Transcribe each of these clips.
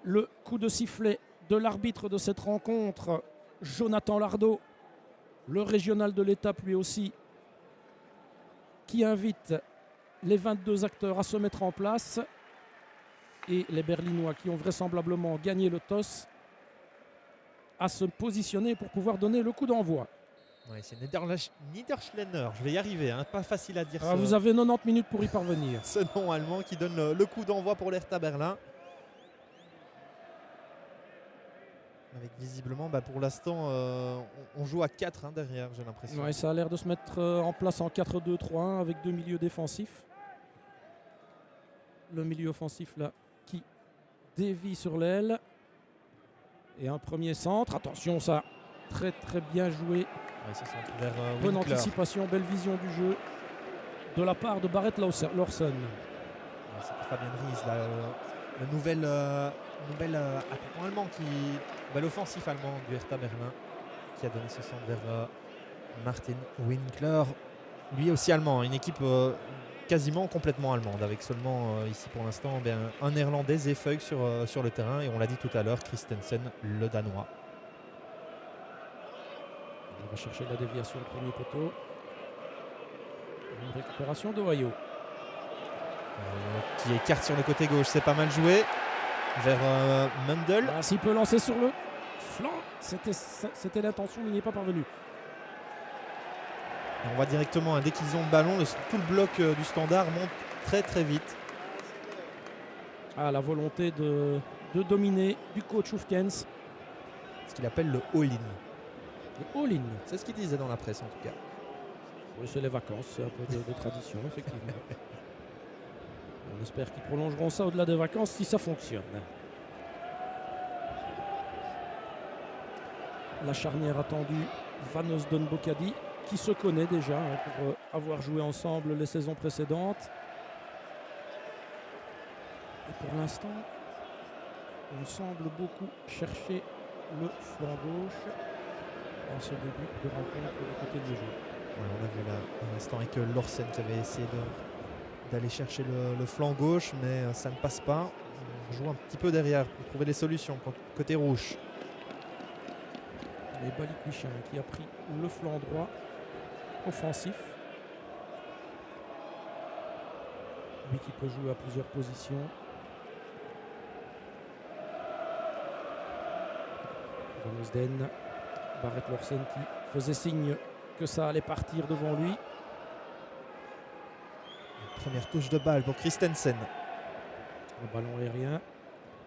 le coup de sifflet de l'arbitre de cette rencontre, Jonathan Lardot, le régional de l'étape lui aussi, qui invite les 22 acteurs à se mettre en place et les Berlinois qui ont vraisemblablement gagné le toss à se positionner pour pouvoir donner le coup d'envoi. Ouais, c'est Niederschlenner, je vais y arriver, hein, pas facile à dire. Vous avez 90 minutes pour y parvenir. Ce nom allemand qui donne le coup d'envoi pour l'Hertha Berlin. Avec visiblement, pour l'instant, on joue à 4 derrière, j'ai l'impression. Ouais, ça a l'air de se mettre en place en 4-2-3-1 avec deux milieux défensifs. Le milieu offensif là qui dévie sur l'aile. Et un premier centre. Attention, ça, très très bien joué. Ouais, ça centre vers bonne Winkler. anticipation, belle vision du jeu de la part de Barrett Lawson. Ouais, c'était Fabien Ries, là, le nouvel attaquant allemand, l'offensif allemand du Hertha Berlin, qui a donné ce centre vers Martin Winkler. Lui aussi allemand, une équipe quasiment complètement allemande, avec seulement ici pour l'instant un néerlandais, Zeefuig sur le terrain, et on l'a dit tout à l'heure, Christensen, le danois. On va chercher la déviation, le premier poteau. Une récupération d'Ohio. Qui écarte sur le côté gauche, c'est pas mal joué. Vers Mundel. S'il peut lancer sur le flanc, c'était l'intention, mais il n'y est pas parvenu. Et on voit directement, dès qu'ils ont le ballon, tout le bloc du Standard monte très très vite. La volonté de dominer du coach Hoefkens. Ce qu'il appelle le all-in. Le all-in. C'est ce qu'il disait dans la presse en tout cas. Oui, c'est les vacances, c'est un peu de tradition, effectivement. On espère qu'ils prolongeront ça au-delà des vacances si ça fonctionne. La charnière attendue, Van Osden-Bocadi, qui se connaît déjà pour avoir joué ensemble les saisons précédentes. Et pour l'instant, on semble beaucoup chercher le flanc gauche en ce début de rencontre du côté du jeu. Ouais, on a vu là un instant avec Lorsen qui avait essayé d'aller chercher le flanc gauche, mais ça ne passe pas. On joue un petit peu derrière pour trouver des solutions côté rouge. Et Balikwisha qui a pris le flanc droit offensif. Lui qui peut jouer à plusieurs positions. Van Osden, Barrett Lorsen qui faisait signe que ça allait partir devant lui. Première touche de balle pour Christensen. Le ballon aérien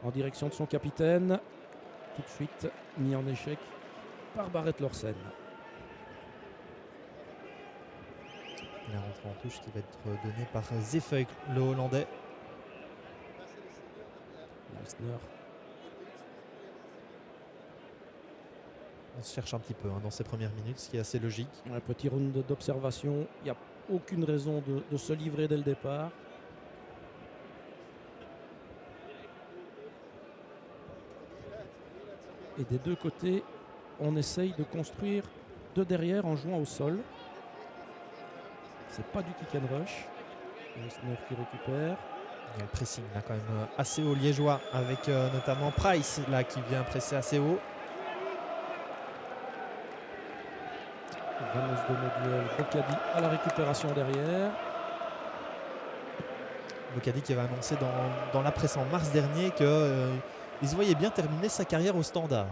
en direction de son capitaine. Tout de suite mis en échec par Barrett Lorsen. La rentrée en touche qui va être donnée par Zeefuig, le Hollandais. Leisner. On se cherche un petit peu dans ces premières minutes, ce qui est assez logique. Un petit round d'observation. Il n'y a aucune raison de se livrer dès le départ. Et des deux côtés, on essaye de construire de derrière en jouant au sol. C'est pas du kick and rush. Leisner qui récupère. Il y a le pressing là quand même assez haut liégeois, avec notamment Price là qui vient presser assez haut. Van Osden, Bocadi à la récupération derrière. Bocadi qui avait annoncé dans la presse en mars dernier qu'il se voyait bien terminer sa carrière au Standard.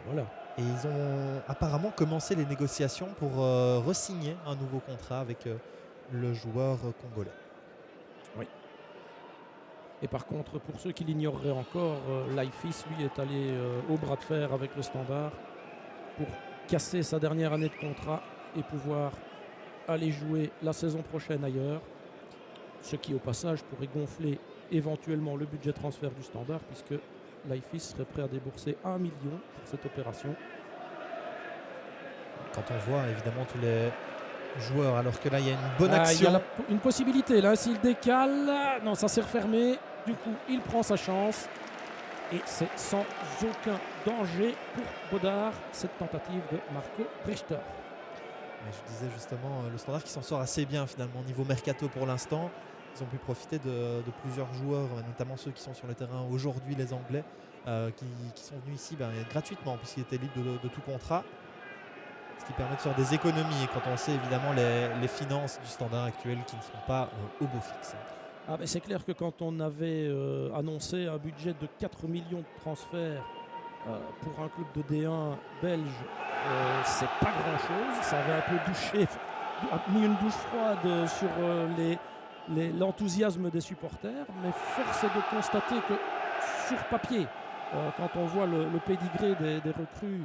Voilà. Et ils ont apparemment commencé les négociations pour re-signer un nouveau contrat avec le joueur congolais. Oui. Et par contre, pour ceux qui l'ignoreraient encore, Leifis, lui, est allé au bras de fer avec le Standard pour casser sa dernière année de contrat et pouvoir aller jouer la saison prochaine ailleurs. Ce qui, au passage, pourrait gonfler éventuellement le budget transfert du Standard, puisque Leifis serait prêt à débourser 1 million pour cette opération. Quand on voit évidemment tous les joueurs, alors que là il y a une bonne action. Il y a une possibilité là, s'il décale, non, ça s'est refermé. Du coup, il prend sa chance et c'est sans aucun danger pour Baudard, cette tentative de Marco Richter. Mais je disais justement, le Standard qui s'en sort assez bien finalement au niveau mercato pour l'instant. ils ont pu profiter de plusieurs joueurs, notamment ceux qui sont sur le terrain aujourd'hui, les Anglais, qui sont venus ici gratuitement puisqu'ils étaient libres de tout contrat. Ce qui permet de faire des économies quand on sait évidemment les finances du Standard actuel qui ne sont pas au beau fixe. Ah ben c'est clair que quand on avait annoncé un budget de 4 millions de transferts pour un club de D1 belge, c'est pas grand-chose. Ça avait un peu mis une douche froide sur l'enthousiasme des supporters, mais force est de constater que sur papier, quand on voit le pédigré des recrues,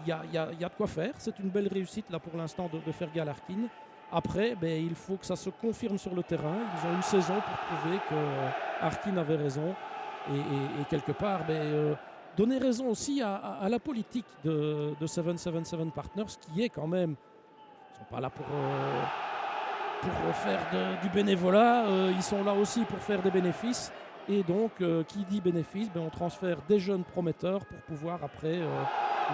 y a de quoi faire. C'est une belle réussite là pour l'instant de Fergal Harkin. Après, il faut que ça se confirme sur le terrain. Ils ont une saison pour prouver que Harkin avait raison et quelque part donner raison aussi à la politique de 777 Partners, qui est quand même, ils ne sont pas là pour faire du bénévolat, ils sont là aussi pour faire des bénéfices. Et donc, qui dit bénéfice, on transfère des jeunes prometteurs pour pouvoir après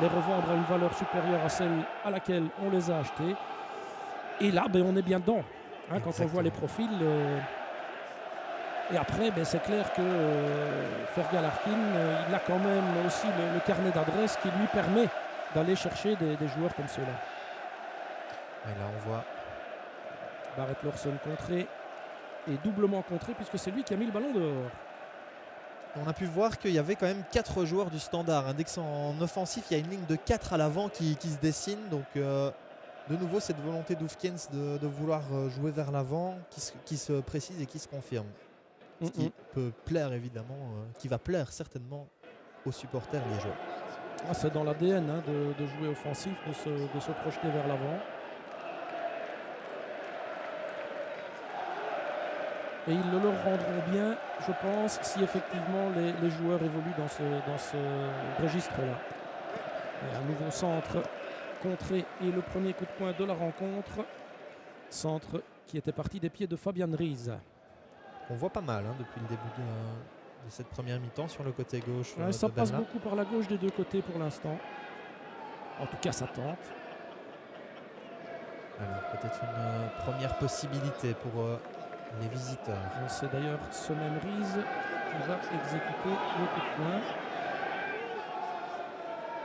les revendre à une valeur supérieure à celle à laquelle on les a achetés. Et là, on est bien dedans, quand on voit les profils. Et après, c'est clair que Fergal Harkin, il a quand même aussi le carnet d'adresses qui lui permet d'aller chercher des joueurs comme ceux-là. Et là, on voit Barrett Lawson contré et doublement contré puisque c'est lui qui a mis le ballon dehors. On a pu voir qu'il y avait quand même 4 joueurs du Standard. Dès que c'est en offensif, il y a une ligne de 4 à l'avant qui se dessine. Donc, de nouveau, cette volonté d'Hoefkens de vouloir jouer vers l'avant qui se précise et qui se confirme. Ce qui peut plaire évidemment, qui va plaire certainement aux supporters liégeois. C'est dans l'ADN de jouer offensif, de se projeter vers l'avant. Et ils le leur rendront bien, je pense, si effectivement les joueurs évoluent dans ce registre-là. Et un nouveau centre contré et le premier coup de poing de la rencontre. Centre qui était parti des pieds de Fabian Ries. On voit pas mal depuis le début de cette première mi-temps sur le côté gauche. Ça passe beaucoup par la gauche des deux côtés pour l'instant. En tout cas, ça tente. Alors, peut-être une première possibilité pour les visiteurs. C'est d'ailleurs ce même Ries qui va exécuter le coup de poing.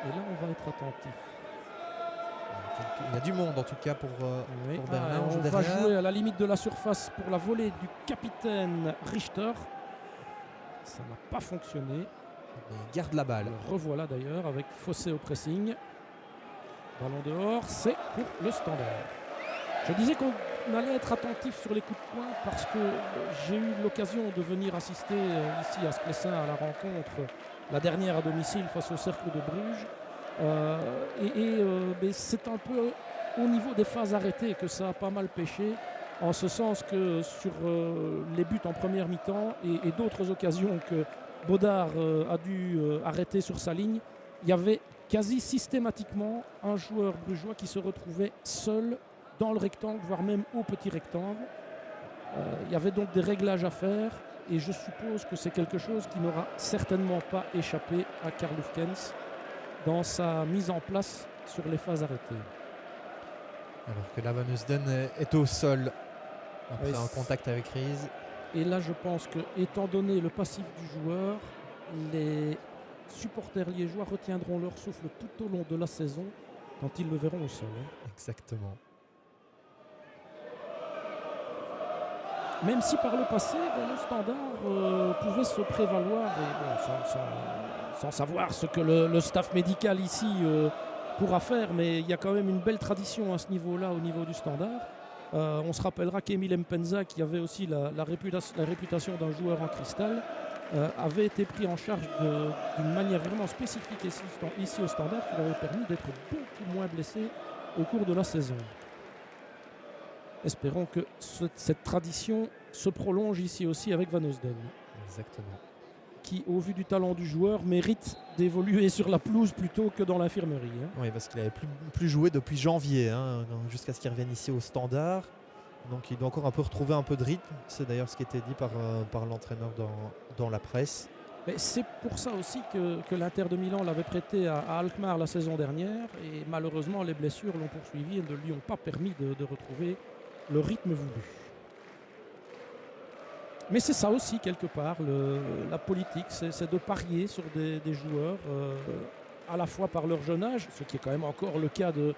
Et là, on va être attentif. Il y a du monde en tout cas pour Berlin. On va jouer à la limite de la surface pour la volée du capitaine Richter. Ça n'a pas fonctionné. Il garde la balle. Le revoilà d'ailleurs avec Fossé au pressing. Ballon dehors, c'est pour le Standard. Je disais qu'on allait être attentif sur les coups de poing parce que j'ai eu l'occasion de venir assister ici à Sclessin à la rencontre, la dernière à domicile face au Cercle de Bruges. C'est un peu au niveau des phases arrêtées que ça a pas mal pêché, en ce sens que sur les buts en première mi-temps et d'autres occasions que Baudard a dû arrêter sur sa ligne, il y avait quasi systématiquement un joueur brugeois qui se retrouvait seul dans le rectangle, voire même au petit rectangle. Il y avait donc des réglages à faire et je suppose que c'est quelque chose qui n'aura certainement pas échappé à Karl Hoefkens dans sa mise en place sur les phases arrêtées. Alors que Van Heusden est au sol après un contact avec Ries. Et là, je pense que, étant donné le passif du joueur, les supporters liégeois retiendront leur souffle tout au long de la saison quand ils le verront au sol. Exactement. Même si par le passé, le Standard pouvait se prévaloir, sans savoir ce que le staff médical ici pourra faire, mais il y a quand même une belle tradition à ce niveau-là, au niveau du Standard. On se rappellera qu'Emile Mpenza, qui avait aussi la réputation d'un joueur en cristal, avait été pris en charge d'une manière vraiment spécifique ici au Standard, qui lui avait permis d'être beaucoup moins blessé au cours de la saison. Espérons que cette tradition se prolonge ici aussi avec Van Heusden. Exactement. Qui, au vu du talent du joueur, mérite d'évoluer sur la pelouse plutôt que dans l'infirmerie. Oui, parce qu'il n'avait plus joué depuis janvier, jusqu'à ce qu'il revienne ici au Standard. Donc il doit encore un peu retrouver un peu de rythme. C'est d'ailleurs ce qui était dit par l'entraîneur dans la presse. Mais c'est pour ça aussi que l'Inter de Milan l'avait prêté à Alkmaar la saison dernière. Et malheureusement, les blessures l'ont poursuivi et ne lui ont pas permis de retrouver le rythme voulu. Mais c'est ça aussi, quelque part, la politique, c'est de parier sur des joueurs, à la fois par leur jeune âge, ce qui est quand même encore le cas de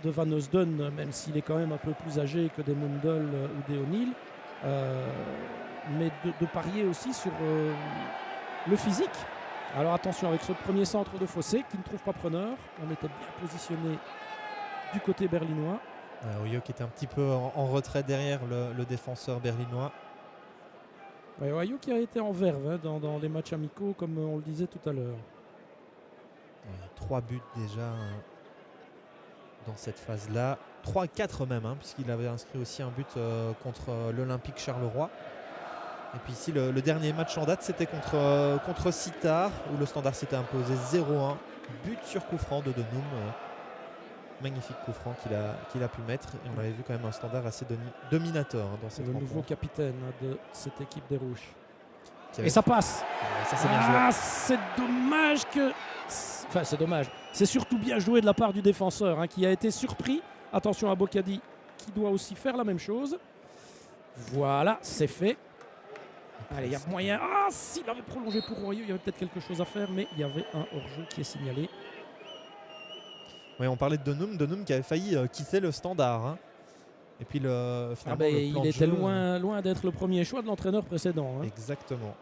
Van Osden, même s'il est quand même un peu plus âgé que des Mundel ou des O'Neill, mais de parier aussi sur le physique. Alors attention avec ce premier centre de Fossé qui ne trouve pas preneur. On était bien positionné du côté berlinois. Oyo qui était un petit peu en retrait derrière le défenseur berlinois. Ouais, Oyo qui a été en verve dans les matchs amicaux, comme on le disait tout à l'heure. 3 buts déjà dans cette phase-là. 3-4 même, puisqu'il avait inscrit aussi un but contre l'Olympique Charleroi. Et puis ici, le dernier match en date, c'était contre Sittard, où le Standard s'était imposé 0-1. But sur coup franc de Denum. Magnifique coup franc qu'il a pu mettre. Et on avait vu quand même un Standard assez dominateur dans cette rencontre. Le nouveau capitaine de cette équipe des Rouges. Et ça passe. Ça, c'est bien joué. C'est dommage que... Enfin, c'est dommage. C'est surtout bien joué de la part du défenseur qui a été surpris. Attention à Bocadi qui doit aussi faire la même chose. Voilà, c'est fait. Allez, il y a moyen. Ah, s'il avait prolongé pour Royeux, il y avait peut-être quelque chose à faire, mais il y avait un hors-jeu qui est signalé. Oui, on parlait de Denum qui avait failli quitter le Standard. Et puis finalement, le plan il de était jeu, loin d'être le premier choix de l'entraîneur précédent. Exactement.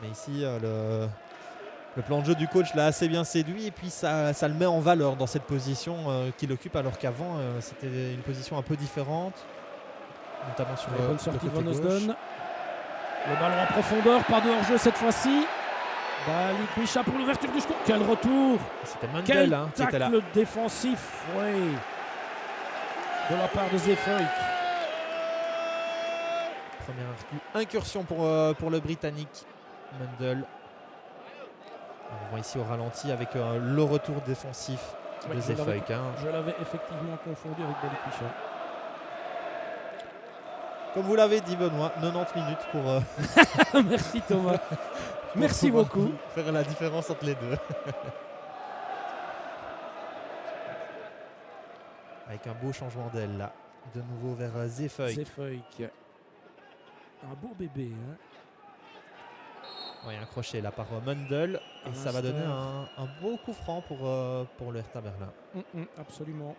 Mais ici, le plan de jeu du coach l'a assez bien séduit et puis ça le met en valeur dans cette position qu'il occupe, alors qu'avant c'était une position un peu différente, notamment sur bonne sortie de Van gauche. Osden. Le ballon en profondeur, pas de hors-jeu cette fois-ci. Balikwisha pour l'ouverture du score. Quel retour! C'était Mundel qui était là. Tacle défensif, oui, de la part de Zeefuik. Première incursion pour le Britannique Mundel. On voit ici au ralenti avec le retour défensif de Zeefuik. Je l'avais effectivement confondu avec Balikwisha. Comme vous l'avez dit, Benoît, 90 minutes pour... Merci Thomas. Merci beaucoup. Faire la différence entre les deux. Avec un beau changement d'aile là. De nouveau vers Zeefuik. Zeefuik. Un beau bébé. Oui, un crochet là par Mundel. Et ça va donner un beau coup franc pour le Hertha Berlin. Absolument.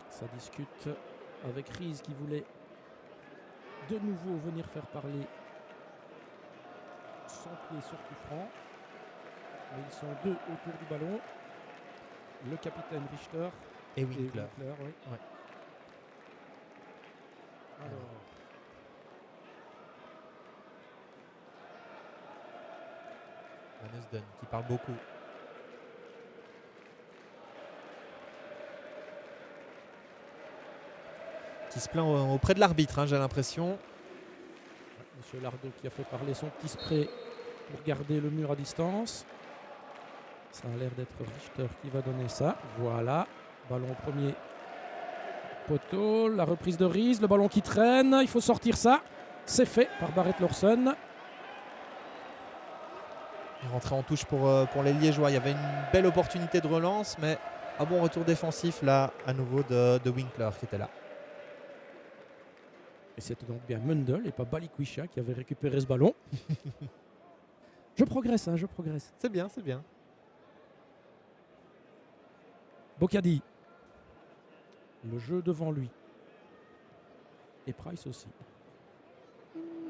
Ça discute avec Riz qui voulait de nouveau venir faire parler son pied sur coup franc. Mais ils sont deux autour du ballon. Le capitaine Richter et Winkler. Oui. Ouais. Alors. Van Osden qui parle beaucoup. Qui se plaint auprès de l'arbitre, j'ai l'impression. Monsieur Lardo qui a fait parler son petit spray pour garder le mur à distance. Ça a l'air d'être Richter qui va donner ça. Voilà, ballon au premier poteau, la reprise de Riz, le ballon qui traîne, il faut sortir ça. C'est fait par Barrett Larsson. Rentré en touche pour les Liégeois. Il y avait une belle opportunité de relance, mais un bon retour défensif là, à nouveau de Winkler qui était là. Et c'était donc bien Mundel et pas Balikwisha qui avait récupéré ce ballon. Je progresse, je progresse. C'est bien, c'est bien. Bocadi. Le jeu devant lui. Et Price aussi.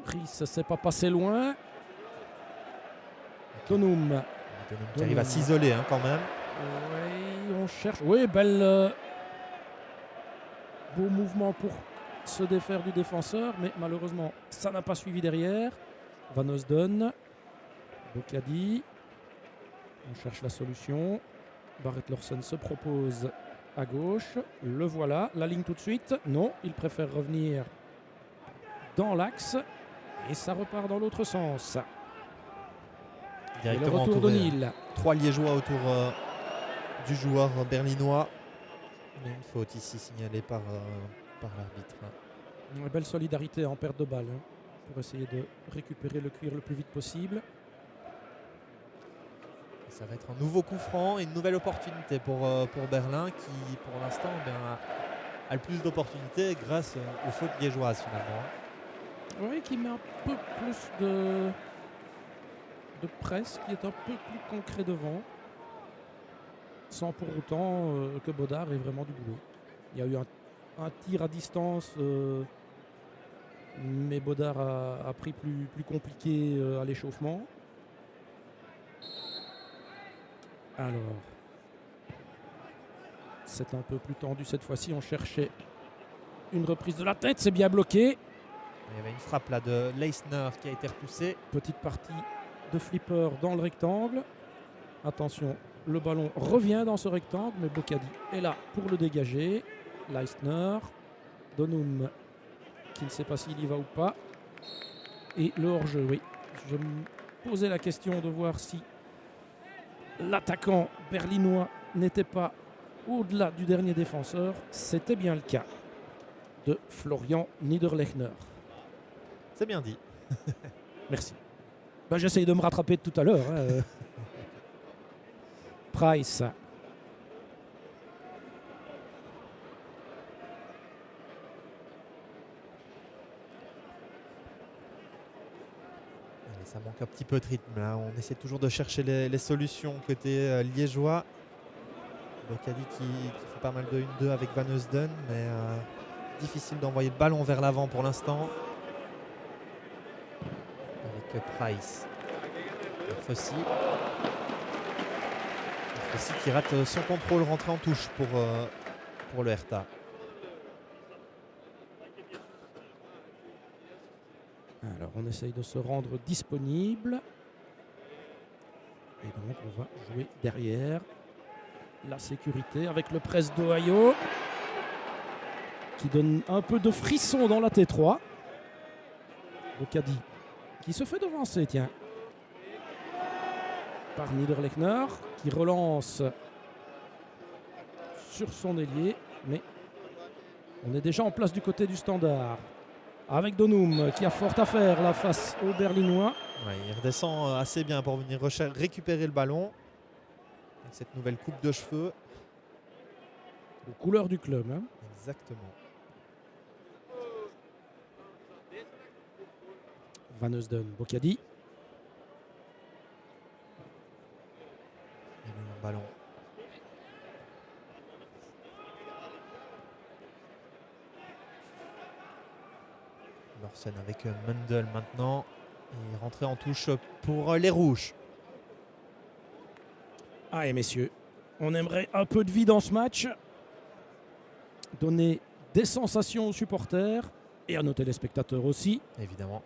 Riz ne s'est pas passé loin. Denum qui arrive à s'isoler quand même. Oui, on cherche. Oui, belle. Beau mouvement pour se défaire du défenseur, mais malheureusement, ça n'a pas suivi derrière. Van Osden. Bocadi. On cherche la solution. Barrett Larsson se propose à gauche. Le voilà. La ligne tout de suite. Non, il préfère revenir dans l'axe. Et ça repart dans l'autre sens. Et le retour d'O'Neill. 3 Liégeois autour du joueur berlinois. Mais une faute ici signalée par l'arbitre. Une belle solidarité en perte de balle pour essayer de récupérer le cuir le plus vite possible. Ça va être un nouveau coup franc et une nouvelle opportunité pour Berlin qui, pour l'instant, a le plus d'opportunités grâce aux fautes liégeoises finalement. Oui, qui met un peu plus de presse, qui est un peu plus concret devant, sans pour autant que Bodard ait vraiment du boulot. Il y a eu un tir à distance, mais Bodard a pris plus compliqué à l'échauffement. Alors, c'est un peu plus tendu cette fois-ci. On cherchait une reprise de la tête, c'est bien bloqué. Il y avait une frappe là de Leisner qui a été repoussée. Petite partie de flipper dans le rectangle. Attention, le ballon revient dans ce rectangle, mais Bocadi est là pour le dégager. Leisner, Donum qui ne sait pas s'il y va ou pas. Et le hors-jeu, oui. Je me posais la question de voir si l'attaquant berlinois n'était pas au-delà du dernier défenseur. C'était bien le cas de Florian Niederlechner. C'est bien dit. Merci. Ben, j'essaye de me rattraper de tout à l'heure. Price. Allez, ça manque un petit peu de rythme là. On essaie toujours de chercher les solutions côté liégeois. Bocadi qui fait pas mal de 1-2 avec Van Heusden, mais difficile d'envoyer le ballon vers l'avant pour l'instant. Avec Price. Fossi qui rate son contrôle rentré en touche pour le Hertha. Alors on essaye de se rendre disponible. Et donc on va jouer derrière. La sécurité avec le press d'Ohio qui donne un peu de frisson dans la T3. Bocadi qui se fait devancer, tiens, par Niederlechner qui relance sur son ailier, mais on est déjà en place du côté du Standard avec Donum qui a fort à faire là face aux Berlinois. Ouais, il redescend assez bien pour venir récupérer le ballon avec cette nouvelle coupe de cheveux Aux couleurs du club, hein. Exactement. Van Heusden, Bocadi. Et le ballon. Lorsen avec Mundel maintenant. Et rentré en touche pour les Rouges. Allez messieurs, on aimerait un peu de vie dans ce match. Donner des sensations aux supporters et à nos téléspectateurs aussi. Évidemment.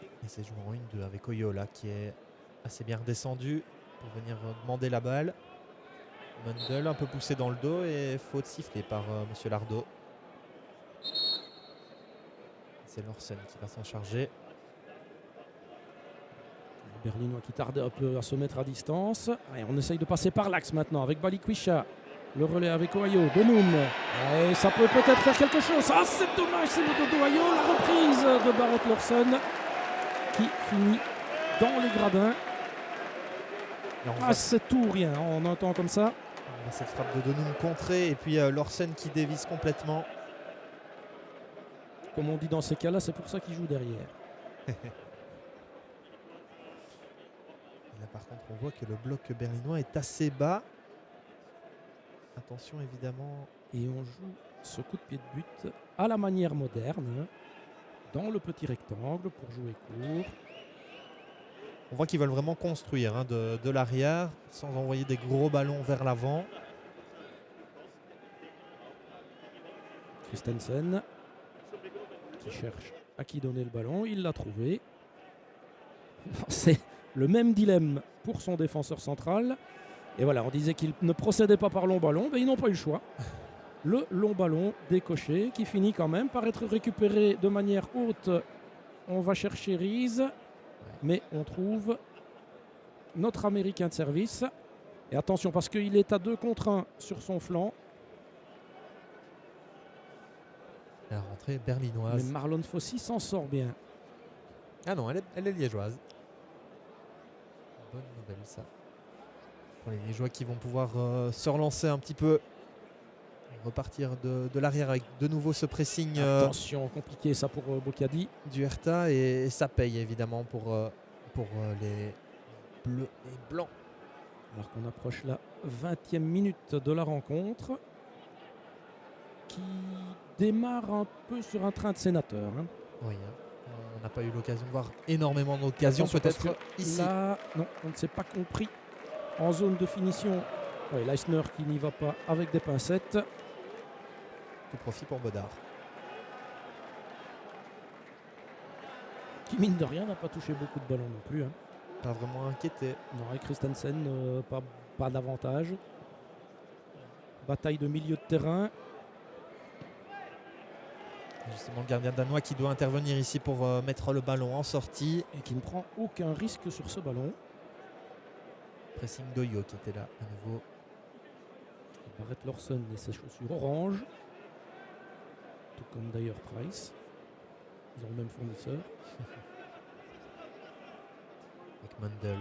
Et c'est joué en 1-2 avec Oyola qui est assez bien redescendu pour venir demander la balle. Mundel un peu poussé dans le dos et faute sifflée par Monsieur Lardo. C'est Lorsen qui va s'en charger. Les Berlinois qui tardent un peu à se mettre à distance. Allez, on essaye de passer par l'axe maintenant avec Balikwisha. Le relais avec Ohayo, Donum. Et ça peut peut-être faire quelque chose. Ah, c'est dommage, c'est le dos d'Ohayo. La reprise de Barrett Lorsen qui finit dans les gradins. Ah, c'est tout ou rien, on entend comme ça. On a cette frappe de Donum contrée et puis Lorsen qui dévisse complètement. Comme on dit dans ces cas-là, c'est pour ça qu'il joue derrière. Et là, par contre, on voit que le bloc berlinois est assez bas. Attention, évidemment. Et on joue ce coup de pied de but à la manière moderne, dans le petit rectangle pour jouer court. On voit qu'ils veulent vraiment construire de l'arrière sans envoyer des gros ballons vers l'avant. Christensen qui cherche à qui donner le ballon. Il l'a trouvé. C'est le même dilemme pour son défenseur central. Et voilà, on disait qu'il ne procédait pas par long ballon. Mais ils n'ont pas eu le choix. Le long ballon décoché qui finit quand même par être récupéré de manière haute. On va chercher Rees. Mais on trouve notre Américain de service. Et attention parce qu'il est à 2 contre 1 sur son flanc. La rentrée berlinoise. Mais Marlon Fossi s'en sort bien. Ah non, elle est liégeoise. Bonne nouvelle ça. Pour les Liégeois qui vont pouvoir se relancer un petit peu. Repartir de l'arrière avec de nouveau ce pressing Attention, compliqué ça pour Bocadi. du Hertha et ça paye évidemment pour les bleus et blancs. Alors qu'on approche la 20e minute de la rencontre qui démarre un peu sur un train de sénateur. Hein. Oui, hein. On n'a pas eu l'occasion de voir énormément d'occasions Attention, peut-être parce que ici. Là, non, on ne s'est pas compris en zone de finition. Oui, Leisner qui n'y va pas avec des pincettes. Tout profit pour Bodard. Qui mine de rien n'a pas touché beaucoup de ballons non plus. Hein. Pas vraiment inquiété. Non, et Christensen, pas d'avantage. Bataille de milieu de terrain. Justement le gardien danois qui doit intervenir ici pour mettre le ballon en sortie. Et qui ne prend aucun risque sur ce ballon. Pressing d'Oyo qui était là à nouveau. Barrett Lawson et ses chaussures orange. Tout comme d'ailleurs Price. Ils ont le même fournisseur. Avec Mundell.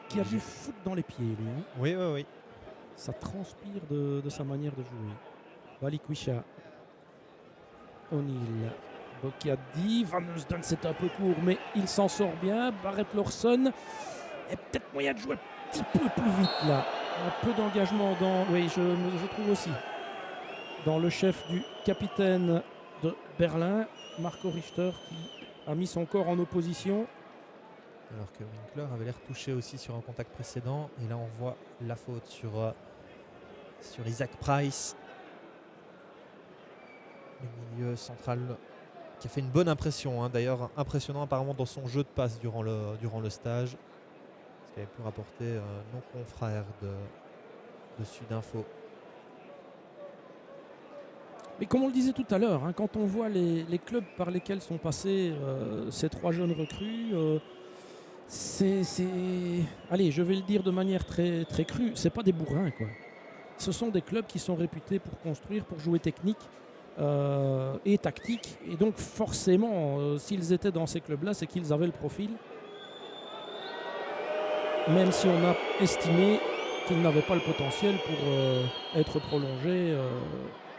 Qui a du foot dans les pieds, lui. Hein. Oui, oui, oui. Ça transpire de sa manière de jouer. Balikwisha. O'Neill. Bocadi. Van Heusden, c'est un peu court, mais il s'en sort bien. Barrett Lawson. Et peut-être moyen de jouer un petit peu plus vite là. Un peu d'engagement dans. Oui, je trouve aussi. Dans le chef du capitaine de Berlin, Marco Richter, qui a mis son corps en opposition. Alors que Winkler avait l'air touché aussi sur un contact précédent. Et là, on voit la faute sur Isaac Price. Le milieu central qui a fait une bonne impression. Hein. D'ailleurs, impressionnant apparemment dans son jeu de passe durant le stage. Ce qui avait pu rapporter nos confrères de Sudinfo. Mais comme on le disait tout à l'heure, hein, quand on voit les clubs par lesquels sont passés ces trois jeunes recrues, allez, je vais le dire de manière très, très crue, c'est pas des bourrins, quoi. Ce sont des clubs qui sont réputés pour construire, pour jouer technique et tactique. Et donc forcément, s'ils étaient dans ces clubs-là, c'est qu'ils avaient le profil. Même si on a estimé qu'ils n'avaient pas le potentiel pour être prolongés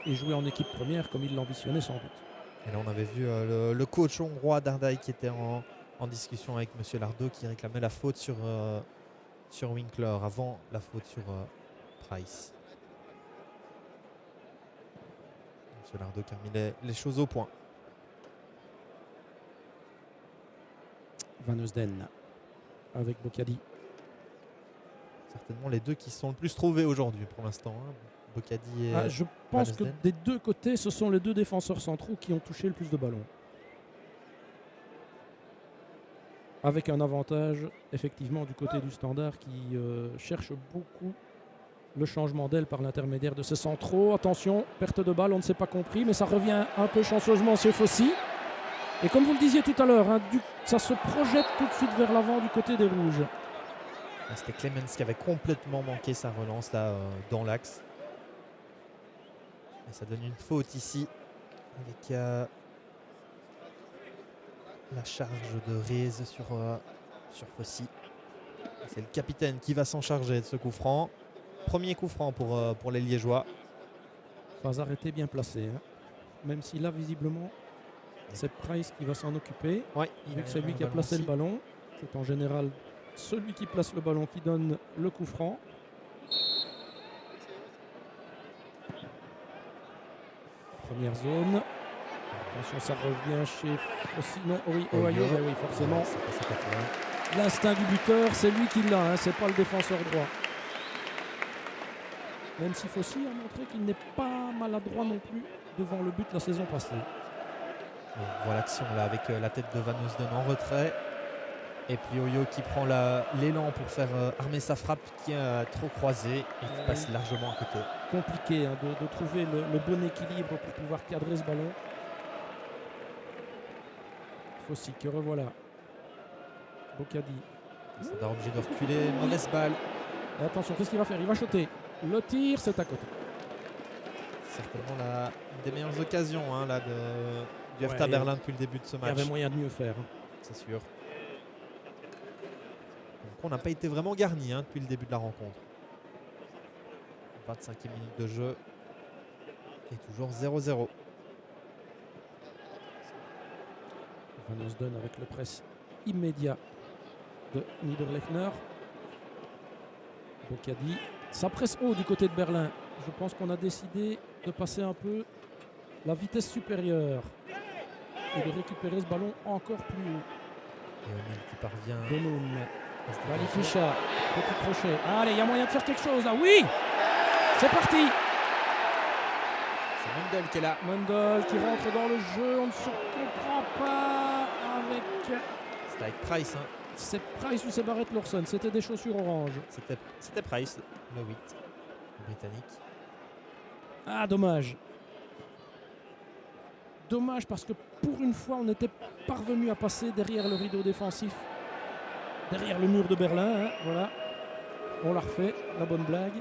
et jouer en équipe première comme il l'ambitionnait sans doute. Et là, on avait vu le coach hongrois Dardai qui était en discussion avec M. Lardo qui réclamait la faute sur Winkler avant la faute sur Price. M. Lardo qui a mis les choses au point. Van Heusden avec Bocadi. Certainement les deux qui sont le plus trouvés aujourd'hui pour l'instant. Hein. Bocadi et je pense que des deux côtés, ce sont les deux défenseurs centraux qui ont touché le plus de ballons. Avec un avantage, effectivement, du côté du Standard qui cherche beaucoup le changement d'aile par l'intermédiaire de ses centraux. Attention, perte de balle, on ne s'est pas compris, mais ça revient un peu chanceusement chez Fossi. Et comme vous le disiez tout à l'heure, hein, ça se projette tout de suite vers l'avant du côté des Rouges. C'était Clemens qui avait complètement manqué sa relance là dans l'axe. Et ça donne une faute ici avec la charge de Rees sur Fossi. C'est le capitaine qui va s'en charger de ce coup franc. Premier coup franc pour les Liégeois. Phase arrêtée bien placée. Hein. Même si là, visiblement, c'est Price qui va s'en occuper. Ouais, vu que c'est lui qui a placé le ballon. C'est en général celui qui place le ballon qui donne le coup franc. Première zone. Attention, ça revient chez Fossi. Non, oui, Ohio, oui, forcément. L'instinct du buteur, c'est lui qui l'a, hein, c'est pas le défenseur droit. Même si Fossi a montré qu'il n'est pas maladroit non plus devant le but la saison passée. On voit l'action là avec la tête de Van Heusden en retrait. Et puis Oyo qui prend l'élan pour faire armer sa frappe qui est trop croisée et qui passe largement à côté. Compliqué hein, de trouver le bon équilibre pour pouvoir cadrer ce ballon. Fossi que revoilà. Bocadi. Ça doit obligé de reculer. Mauvaise balle. Et attention, qu'est-ce qu'il va faire? Il va shooter. Le tir, c'est à côté. Certainement une des meilleures occasions hein, là, du Hertha Ouais, Berlin depuis le début de ce Il y avait match, moyen de mieux faire. c'est sûr. Donc on n'a pas été vraiment garni depuis le début de la rencontre. 25e minute de jeu et toujours 0-0. Van Osden avec le press immédiat de Niederlechner. Bocadi. Ça presse haut du côté de Berlin. Je pense qu'on a décidé de passer un peu la vitesse supérieure et de récupérer ce ballon encore plus haut. Et O'Neill qui parvient Donum. à se Bali dégager. Kwisha. Petit crochet. Allez, il y a moyen de faire quelque chose là. Oui! C'est parti! C'est Mundel qui est là. Mundel qui rentre dans le jeu. On ne se comprend pas avec. C'était avec Price. C'est Price ou c'est Barrett Lawson. C'était des chaussures orange. C'était Price, le 8, le britannique. Ah, dommage. Dommage parce que pour une fois, on était parvenu à passer derrière le rideau défensif. Derrière le mur de Berlin. Voilà. On l'a refait. La bonne blague.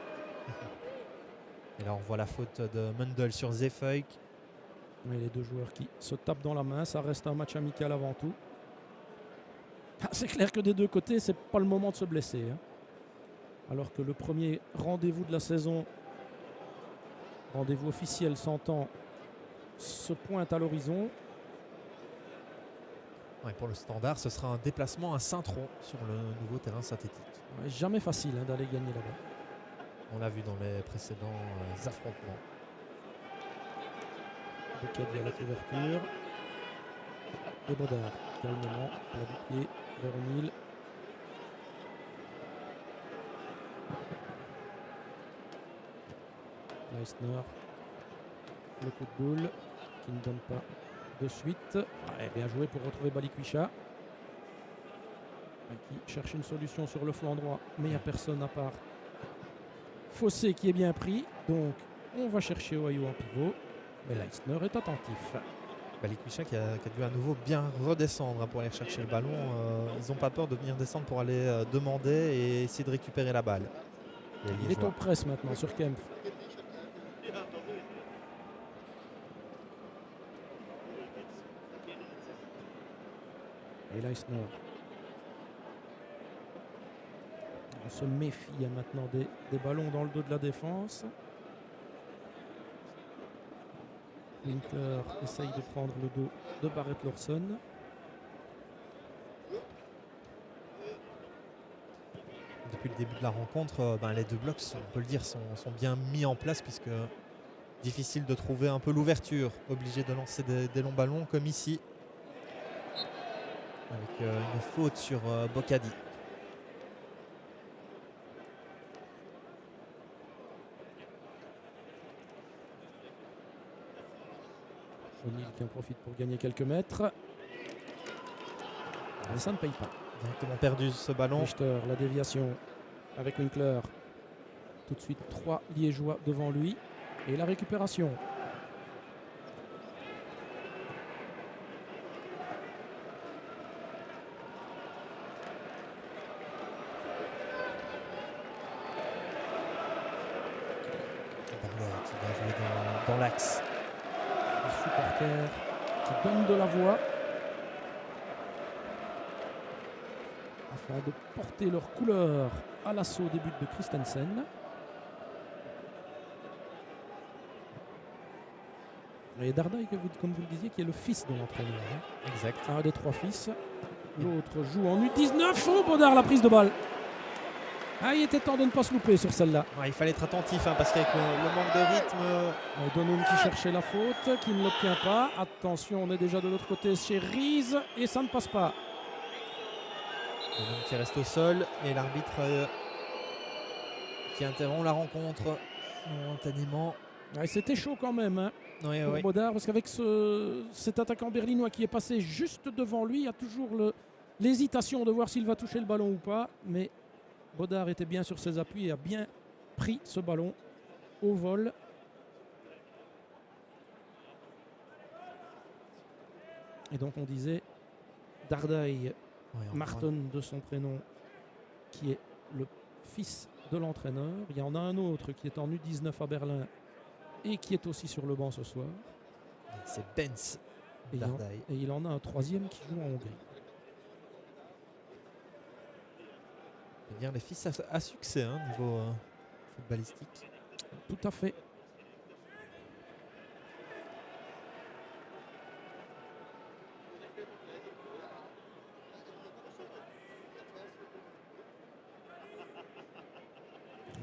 Et là, on voit la faute de Mundel sur Zefeuk. Mais les deux joueurs qui se tapent dans la main. Ça reste un match amical avant tout. Ah, c'est clair que des deux côtés, c'est pas le moment de se blesser. Alors que le premier rendez-vous de la saison, rendez-vous officiel s'entend, se pointe à l'horizon. Ouais, pour le Standard, ce sera un déplacement à Saint-Tron sur le nouveau terrain synthétique. Ouais, jamais facile d'aller gagner là-bas. On l'a vu dans les précédents affrontements. Bocadi à la couverture. Et Bodard, calmement, plat du pied, vers O'Neill. Leistner. Le coup de boule qui ne donne pas de suite. Ouais, bien joué pour retrouver Balikwisha. Qui cherche une solution sur le flanc droit, mais il n'y a personne à part Fossé qui est bien pris. Donc on va chercher Oyo en pivot. Mais Leistner est attentif. Balikwisha qui a dû à nouveau bien redescendre pour aller chercher le ballon. Ils n'ont pas peur de venir descendre pour aller demander et essayer de récupérer la balle. Il est au press maintenant sur Kempf. Et Leistner. On se méfie maintenant des ballons dans le dos de la défense. Winkler essaye de prendre le dos de Barrett Lawson. Depuis le début de la rencontre, les deux blocs, on peut le dire, sont bien mis en place puisque difficile de trouver un peu l'ouverture. Obligé de lancer des longs ballons comme ici. Avec une faute sur Bocadi. O'Neill qui en profite pour gagner quelques mètres. Et ça ne paye pas. Directement perdu ce ballon. Richter, la déviation avec Winkler. Tout de suite 3 Liégeois devant lui. Et la récupération. Bardet qui va jouer dans l'axe. Les supporters qui donnent de la voix afin de porter leur couleur à l'assaut des buts de Christensen. Et Dardai, comme vous le disiez, qui est le fils de l'entraîneur. Exact. Un des 3 fils. L'autre joue en U19. Oh, Bodard, la prise de balle. Ah, il était temps de ne pas se louper sur celle-là. Ouais, il fallait être attentif parce qu'avec le manque de rythme. Donum qui cherchait la faute, qui ne l'obtient pas. Attention, on est déjà de l'autre côté chez Riese et ça ne passe pas. Donum qui reste au sol et l'arbitre qui interrompt la rencontre momentanément. Ouais, c'était chaud quand même Ouais, pour ouais. Bodard, parce qu'avec cet attaquant berlinois qui est passé juste devant lui, il y a toujours l'hésitation de voir s'il va toucher le ballon ou pas. Mais Bodard était bien sur ses appuis et a bien pris ce ballon au vol. Et donc on disait Dardai, Marton de son prénom, qui est le fils de l'entraîneur. Il y en a un autre qui est en U19 à Berlin et qui est aussi sur le banc ce soir. C'est Benz Et Dardai. il en a un troisième qui joue en Hongrie. On peut dire les fils à succès hein, niveau footballistique. Tout à fait.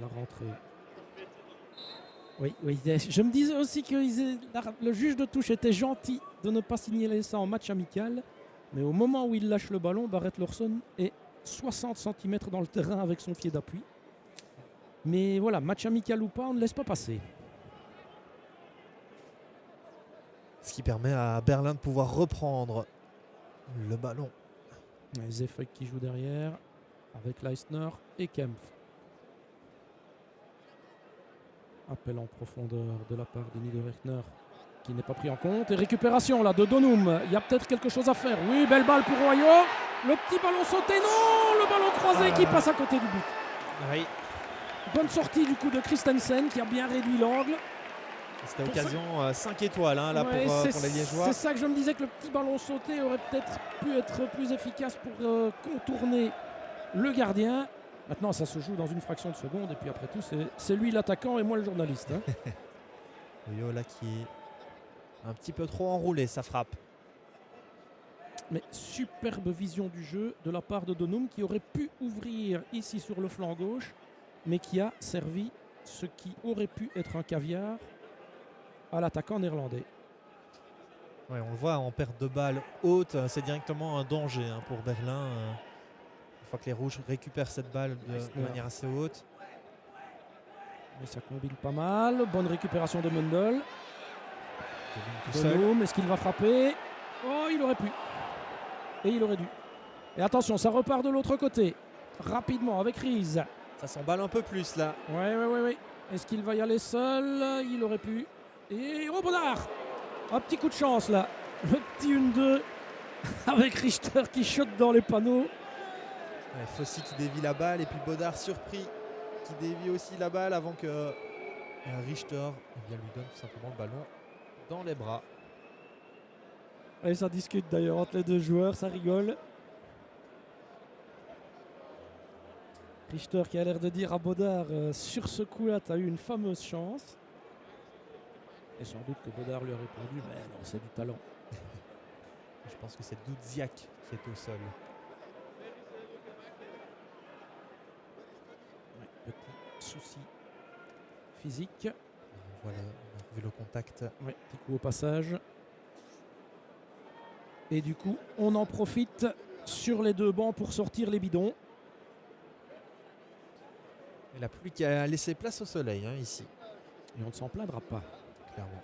La rentrée. Oui, je me disais aussi que le juge de touche était gentil de ne pas signaler ça en match amical. Mais au moment où il lâche le ballon, Barrett Lawson est 60 cm dans le terrain avec son pied d'appui. Mais voilà, match amical ou pas, on ne laisse pas passer. Ce qui permet à Berlin de pouvoir reprendre le ballon. Zefek qui joue derrière avec Leistner et Kempf. Appel en profondeur de la part de Niederreiter qui n'est pas pris en compte. Et récupération là de Donum. Il y a peut-être quelque chose à faire. Oui, belle balle pour Royo. Le petit ballon sauté. Non, le ballon croisé qui passe à côté du but. Oui. Bonne sortie du coup de Christensen qui a bien réduit l'angle. C'était occasion 5 étoiles hein, là Ouais, pour les Liégeois. C'est ça que je me disais, que le petit ballon sauté aurait peut-être pu être plus efficace pour contourner le gardien. Maintenant, ça se joue dans une fraction de seconde. Et puis après tout, c'est lui l'attaquant et moi le journaliste. Hein. Royo là qui est un petit peu trop enroulé, ça frappe. Mais superbe vision du jeu de la part de Donum qui aurait pu ouvrir ici sur le flanc gauche, mais qui a servi ce qui aurait pu être un caviar à l'attaquant néerlandais. Ouais, on le voit en perte de balle haute, c'est directement un danger hein, pour Berlin. Une fois que les Rouges récupèrent cette balle de manière assez haute. Et ça combine pas mal. Bonne récupération de Mundel. Tout seul. Donum, est-ce qu'il va frapper? Oh, il aurait pu. Et il aurait dû. Et attention, ça repart de l'autre côté. Rapidement avec Ries. Ça s'emballe un peu plus là. Ouais. Est-ce qu'il va y aller seul? Il aurait pu. Et oh, Bodard! Un petit coup de chance là. Le petit 1-2 avec Richter qui shot dans les panneaux. Ouais, Fossi qui dévie la balle et puis Bodard surpris qui dévie aussi la balle avant que Richter lui donne tout simplement le ballon dans les bras. Et ça discute d'ailleurs entre les deux joueurs, ça rigole. Richter qui a l'air de dire à Bodard, sur ce coup-là, tu as eu une fameuse chance. Et sans doute que Bodard lui a répondu, mais non, c'est du talent. Je pense que c'est Doudziak qui est au sol. Ouais, petit souci physique. Voilà, on a vu le contact. Ouais, petit coup au passage. Et du coup, on en profite sur les deux bancs pour sortir les bidons. Et la pluie qui a laissé place au soleil hein, ici. Et on ne s'en plaindra pas. Clairement.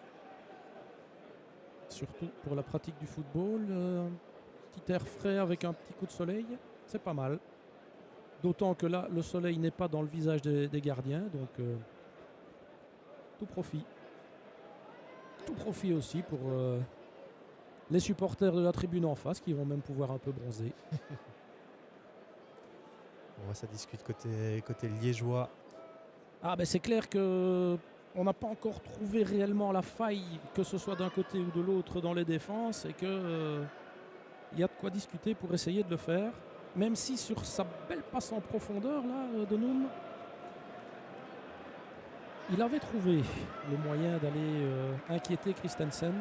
Surtout pour la pratique du football. Petit air frais avec un petit coup de soleil, c'est pas mal. D'autant que là, le soleil n'est pas dans le visage des gardiens. Donc, tout profit. Tout profit aussi pour les supporters de la tribune en face qui vont même pouvoir un peu bronzer. On voit ça discute côté liégeois. Ah ben c'est clair que on n'a pas encore trouvé réellement la faille, que ce soit d'un côté ou de l'autre dans les défenses, et que y a de quoi discuter pour essayer de le faire. Même si sur sa belle passe en profondeur là, Donum, il avait trouvé le moyen d'aller inquiéter Christensen.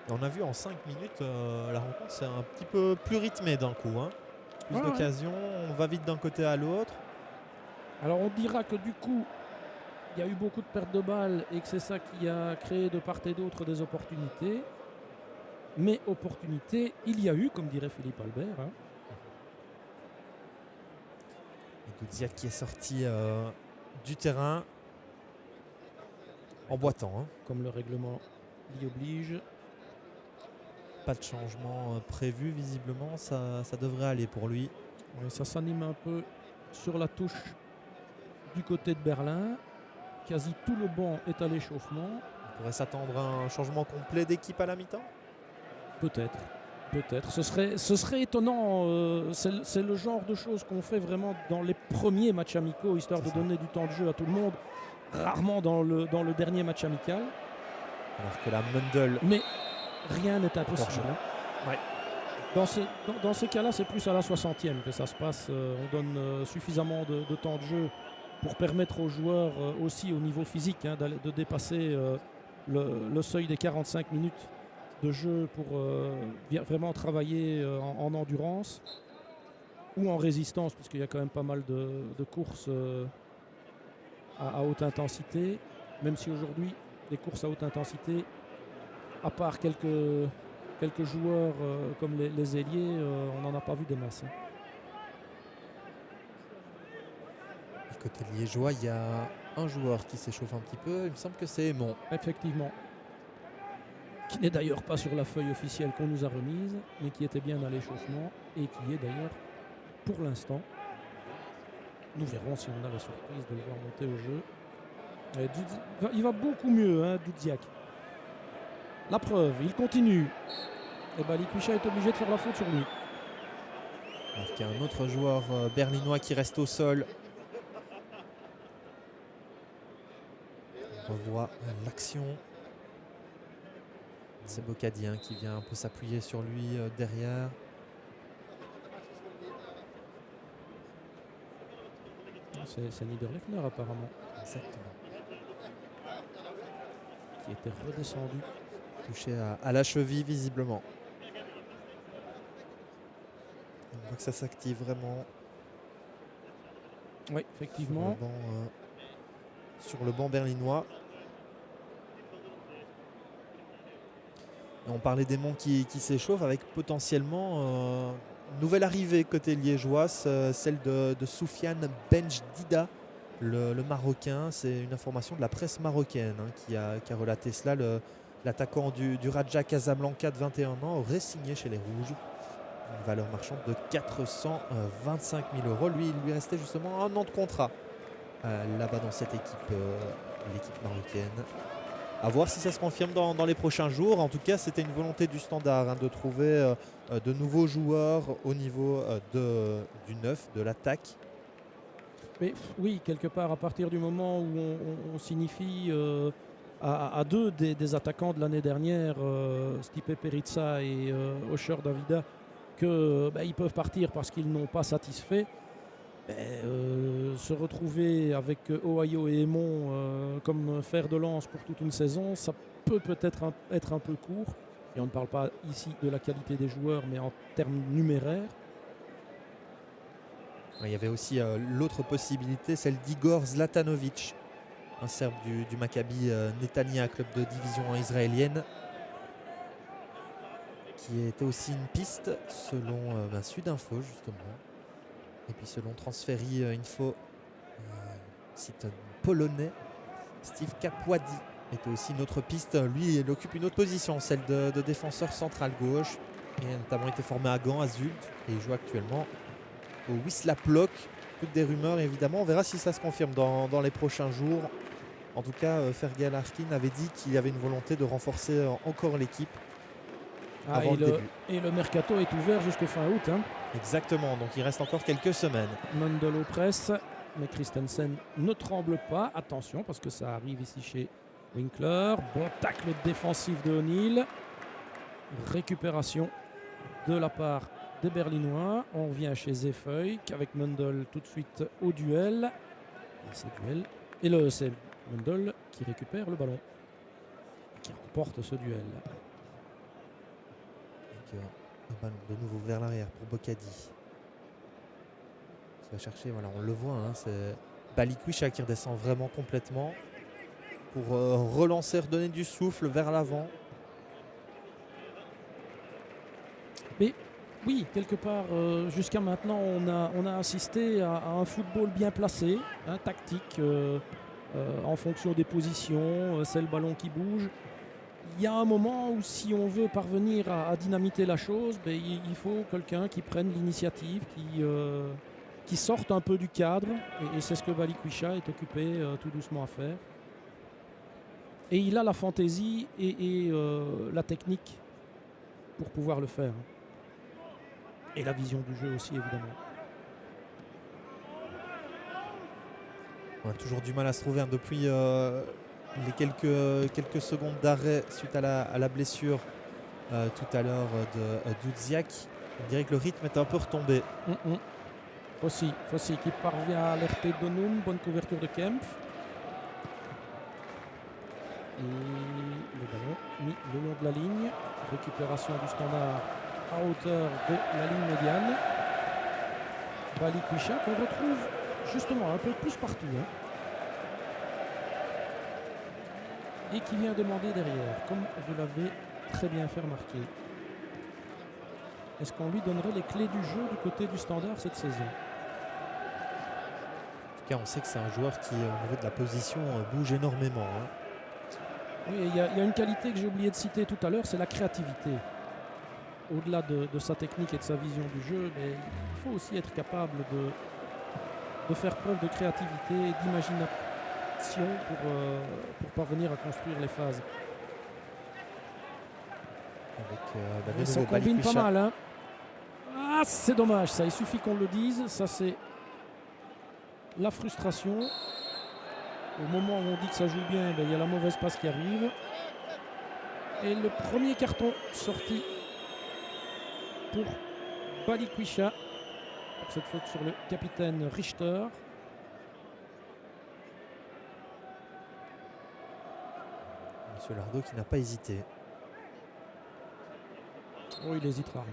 Et on a vu en 5 minutes la rencontre c'est un petit peu plus rythmé d'un coup. Hein. Plus d'occasions, on va vite d'un côté à l'autre. Alors on dira que du coup, il y a eu beaucoup de pertes de balles et que c'est ça qui a créé de part et d'autre des opportunités. Mais opportunités, il y a eu, comme dirait Philippe Albert. Hein. Et Doudziak qui est sorti du terrain en boitant. Hein. Comme le règlement l'y oblige. Pas de changement prévu visiblement, ça devrait aller pour lui. Oui, ça s'anime un peu sur la touche du côté de Berlin. Quasi tout le banc est à l'échauffement. On pourrait s'attendre à un changement complet d'équipe à la mi-temps. Peut-être. Ce serait étonnant. C'est le genre de choses qu'on fait vraiment dans les premiers matchs amicaux, histoire de donner du temps de jeu à tout le monde. Rarement dans le dernier match amical. Alors que la Mundel rien n'est impossible. Bon, Hein. ouais. Dans ces cas-là, c'est plus à la 60e que ça se passe. On donne suffisamment de temps de jeu pour permettre aux joueurs aussi au niveau physique de dépasser le seuil des 45 minutes de jeu pour vraiment travailler en endurance ou en résistance, puisqu'il y a quand même pas mal de courses à haute intensité, même si aujourd'hui, les courses à haute intensité, à part quelques joueurs comme les ailiers, on n'en a pas vu des masses. Hein. Du côté liégeois, il y a un joueur qui s'échauffe un petit peu. Il me semble que c'est Aymon. Effectivement. Qui n'est d'ailleurs pas sur la feuille officielle qu'on nous a remise, mais qui était bien à l'échauffement et qui est d'ailleurs, pour l'instant, nous verrons si on a la surprise de le voir monter au jeu. Il va beaucoup mieux, hein, Dudziak. La preuve, il continue. Et Balikwisha est obligé de faire la faute sur lui. Alors qu'il y a un autre joueur berlinois qui reste au sol. On revoit l'action. C'est Bocadi qui vient un peu s'appuyer sur lui derrière. C'est Niederlechner apparemment. Exactement. Qui était redescendu. Touché à la cheville visiblement. On voit que ça s'active vraiment. Oui, effectivement. Sur le banc berlinois. Et on parlait d'Aymon qui s'échauffe avec potentiellement une nouvelle arrivée côté liégeois, celle de Soufiane Benjdida, le Marocain. C'est une information de la presse marocaine qui a relaté cela. L'attaquant du Raja Casablanca de 21 ans aurait signé chez les Rouges une valeur marchande de 425 000 euros. Lui, il lui restait justement un an de contrat là-bas dans cette équipe, l'équipe marocaine. À voir si ça se confirme dans les prochains jours. En tout cas, c'était une volonté du Standard de trouver de nouveaux joueurs au niveau du neuf, de l'attaque. Mais oui, quelque part, à partir du moment où on signifie à deux des attaquants de l'année dernière, Stipe Perica et Osher Davida, qu'ils peuvent partir parce qu'ils n'ont pas satisfait. Se retrouver avec Ohio et Aymon comme fer de lance pour toute une saison, ça peut-être être un peu court. Et on ne parle pas ici de la qualité des joueurs, mais en termes numéraires. Il y avait aussi l'autre possibilité, celle d'Igor Zlatanovic, un Serbe du Maccabi Netanya, club de division 1 israélienne, qui était aussi une piste selon Sudinfo justement. Et puis selon Transferi Info, site polonais, Steve Kapwadi était aussi une autre piste. Lui, il occupe une autre position, celle de défenseur central gauche. Il a notamment été formé à Gand, à Zult, et il joue actuellement au Wisla Plock. Toutes des rumeurs évidemment, on verra si ça se confirme dans les prochains jours. En tout cas, Fergal Harkin avait dit qu'il y avait une volonté de renforcer encore l'équipe. Et le mercato est ouvert jusqu'au fin août. Hein. Exactement, donc il reste encore quelques semaines. Mundell aux presses, mais Christensen ne tremble pas. Attention, parce que ça arrive ici chez Winkler. Bon tacle défensif de O'Neill. Récupération de la part des Berlinois. On revient chez Zefeuy, avec Mundell tout de suite au duel. Et c'est Mundell qui récupère le ballon, qui remporte ce duel. Un ballon de nouveau vers l'arrière pour Bocadi. Qui va chercher, voilà, on le voit, c'est Balikwisha qui redescend vraiment complètement pour relancer, redonner du souffle vers l'avant. Mais oui, quelque part, jusqu'à maintenant, on a assisté à un football bien placé, tactique, en fonction des positions, c'est le ballon qui bouge. Il y a un moment où si on veut parvenir à dynamiter la chose, il faut quelqu'un qui prenne l'initiative, qui sorte un peu du cadre. Et c'est ce que Balikwisha est occupé tout doucement à faire. Et il a la fantaisie et la technique pour pouvoir le faire. Et la vision du jeu aussi, évidemment. On a toujours du mal à se trouver depuis les quelques secondes d'arrêt suite à la blessure tout à l'heure de Dudziak. On dirait que le rythme est un peu retombé. Fossi qui parvient à alerter Donum. Bonne couverture de Kempf. Et le ballon mis le long de la ligne. Récupération du Standard à hauteur de la ligne médiane. Balikwisha qu'on retrouve justement un peu plus partout. Et qui vient demander derrière, comme vous l'avez très bien fait remarquer. Est-ce qu'on lui donnerait les clés du jeu du côté du Standard cette saison? En tout cas, on sait que c'est un joueur qui, au niveau de la position, bouge énormément. Oui, il y a une qualité que j'ai oublié de citer tout à l'heure, c'est la créativité. Au-delà de sa technique et de sa vision du jeu, mais il faut aussi être capable de faire preuve de créativité et d'imagination pour parvenir à construire les phases. Avec ça combine pas mal. Hein. Ah, c'est dommage, ça. Il suffit qu'on le dise. Ça, c'est la frustration. Au moment où on dit que ça joue bien, il y a la mauvaise passe qui arrive. Et le premier carton sorti pour Balikwisha. Pour cette faute sur le capitaine Richter. Monsieur Lardo qui n'a pas hésité. Oh, il hésite rarement.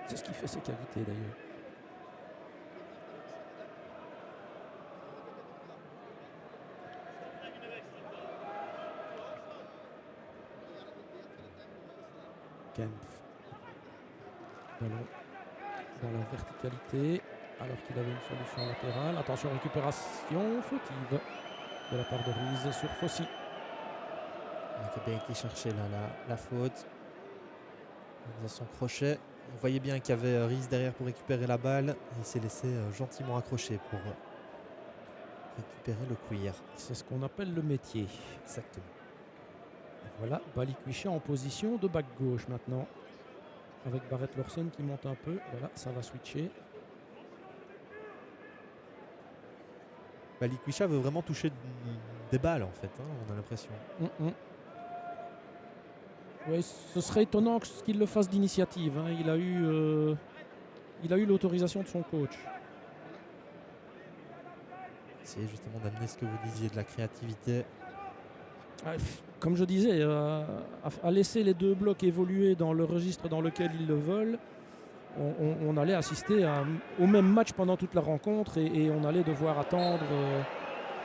C'est ce qui fait ses qualités d'ailleurs. Kempf. Ballon dans la verticalité alors qu'il avait une solution latérale. Attention, récupération fautive de la part de Riz sur Fossi. Il a bien été chercher là, la faute. Dans son crochet. Vous voyez bien qu'il y avait Riz derrière pour récupérer la balle. Et il s'est laissé gentiment accrocher pour récupérer le cuir. C'est ce qu'on appelle le métier. Exactement. Et voilà, Balikwisha en position de back gauche maintenant. Avec Barrett Lorson qui monte un peu. Voilà, ça va switcher. Balikwisha veut vraiment toucher des balles en fait, on a l'impression. Oui, ce serait étonnant qu'il le fasse d'initiative. Hein. Il a eu l'autorisation de son coach. C'est justement d'amener ce que vous disiez de la créativité. Comme je disais, à laisser les deux blocs évoluer dans le registre dans lequel ils le veulent, on allait assister au même match pendant toute la rencontre et on allait devoir attendre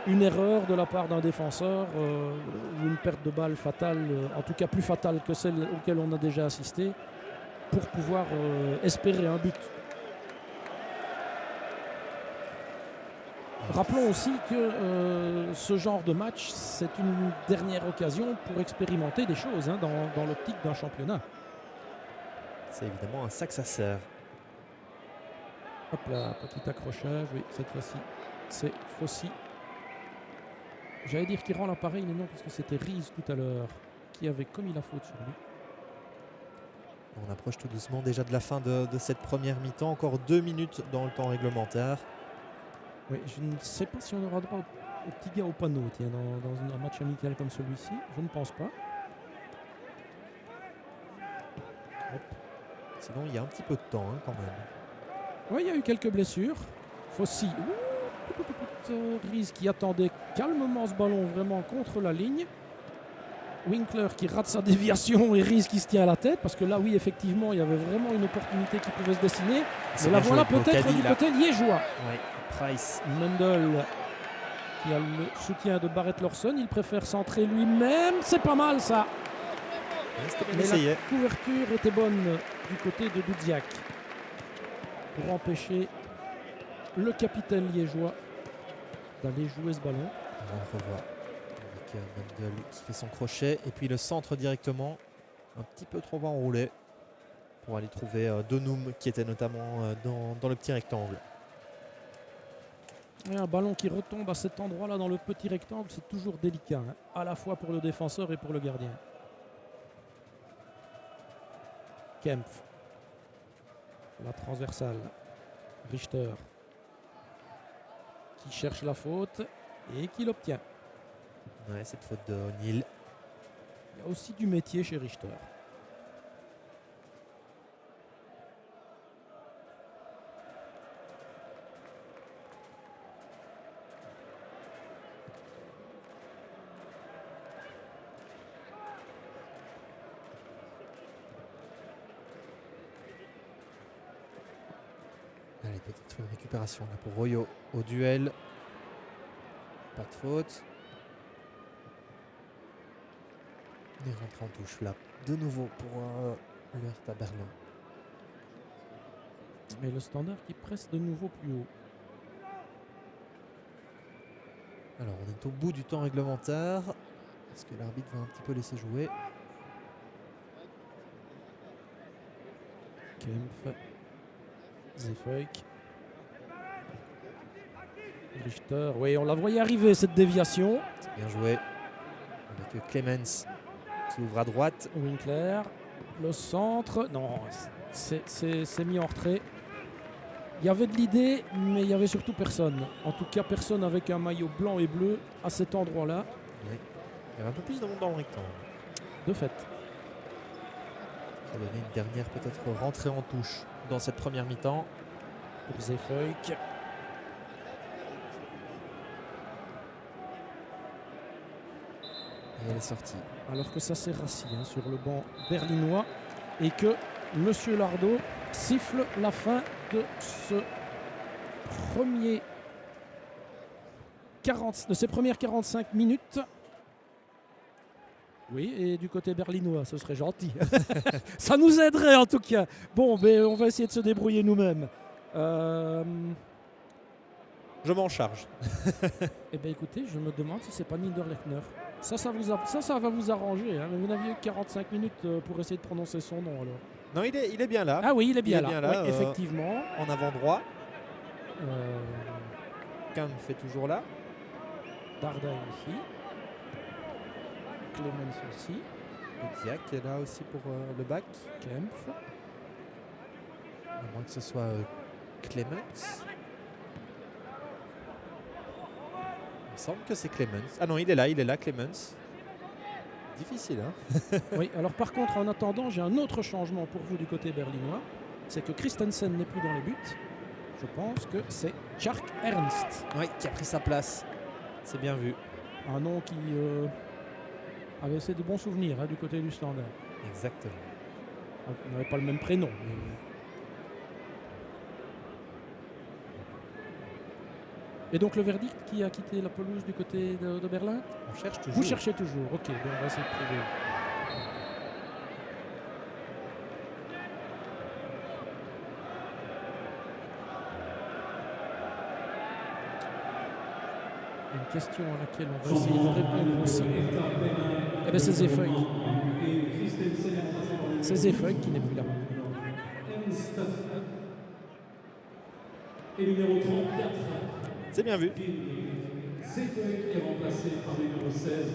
une erreur de la part d'un défenseur ou une perte de balle fatale, en tout cas plus fatale que celle auquel on a déjà assisté, pour pouvoir espérer un but. Rappelons aussi que ce genre de match, c'est une dernière occasion pour expérimenter des choses dans l'optique d'un championnat. C'est évidemment un sac à serre. Hop là, petit accrochage, oui, cette fois-ci, c'est Fossi. J'allais dire qu'il rend l'appareil, mais non, parce que c'était Riz tout à l'heure qui avait commis la faute sur lui. On approche tout doucement déjà de la fin de cette première mi-temps. Encore 2 minutes dans le temps réglementaire. Oui, je ne sais pas si on aura droit au petit gars au panneau dans un match amical comme celui-ci. Je ne pense pas. Hop. Sinon, il y a un petit peu de temps quand même. Oui, il y a eu quelques blessures. Fossi. Riz qui attendait calmement ce ballon vraiment contre la ligne. Winkler qui rate sa déviation et Riz qui se tient à la tête parce que là, oui, effectivement, il y avait vraiment une opportunité qui pouvait se dessiner. Mais la voilà peut-être du côté liégeois. Oui, Price. Mundell qui a le soutien de Barrett Lorson. Il préfère centrer lui-même. C'est pas mal ça. Ouais, mais la couverture était bonne du côté de Dudziak pour empêcher le capitaine liégeois d'aller jouer ce ballon. On revoit avec Mundell qui fait son crochet et puis le centre directement un petit peu trop enroulé pour aller trouver Donum qui était notamment dans le petit rectangle. Et un ballon qui retombe à cet endroit-là dans le petit rectangle, c'est toujours délicat, à la fois pour le défenseur et pour le gardien. Kempf. La transversale. Richter. Qui cherche la faute et qui l'obtient. Ouais, cette faute de O'Neill. y a aussi du métier chez Richter. Allez, petite récupération là pour Royo au duel. Pas de faute. Il rentre en touche là. De nouveau pour le Hertha Berlin. Mais le Standard qui presse de nouveau plus haut. Alors on est au bout du temps réglementaire. Est-ce que l'arbitre va un petit peu laisser jouer? Kempf. Zefeuk. Richter. Oui, on la voyait arriver cette déviation. C'est bien joué. Avec Clemens qui ouvre à droite. Winkler. Le centre. Non, c'est mis en retrait. Il y avait de l'idée, mais il n'y avait surtout personne. En tout cas, personne avec un maillot blanc et bleu à cet endroit-là. Oui. Il y avait un peu plus de monde dans le rectangle. De fait. Ça va donner une dernière peut-être rentrée en touche dans cette première mi-temps. Pour Zefeuk. Et elle est sortie. Alors que ça s'est rassis sur le banc berlinois et que Monsieur Lardo siffle la fin de ce de ces premières 45 minutes. Oui, et du côté berlinois, ce serait gentil. Ça nous aiderait en tout cas. Bon, mais on va essayer de se débrouiller nous-mêmes. Je m'en charge. Eh bien écoutez, je me demande si c'est pas Niederlechner. Ça va vous arranger. Hein. Mais vous n'aviez que 45 minutes pour essayer de prononcer son nom alors. Non, il est bien là. Ah oui, il est bien là. là, Oui, effectivement. En avant droit. Euh, Kahn fait toujours là. Darda aussi. Clemens aussi. Diak est là aussi pour le bac. Kempf. À moins que ce soit Clemens. Il me semble que c'est Clemens. Ah non, il est là, Clemens. Difficile, hein? Oui, alors par contre, en attendant, j'ai un autre changement pour vous du côté berlinois. C'est que Christensen n'est plus dans les buts. Je pense que c'est Tjark Ernst. Oui, qui a pris sa place. C'est bien vu. Un nom qui avait laissé de bons souvenirs du côté du Standard. Exactement. On n'avait pas le même prénom. Et donc le verdict qui a quitté la pelouse du côté de Berlin? On cherche toujours. Vous cherchez toujours, ok, bien, on va essayer de trouver. Une question à laquelle on va essayer de répondre aussi. Eh bien c'est Zefeuk. C'est Zefeuk qui n'est plus là. Et numéro 34. C'est bien vu. Zefeuk est remplacé par le numéro 16,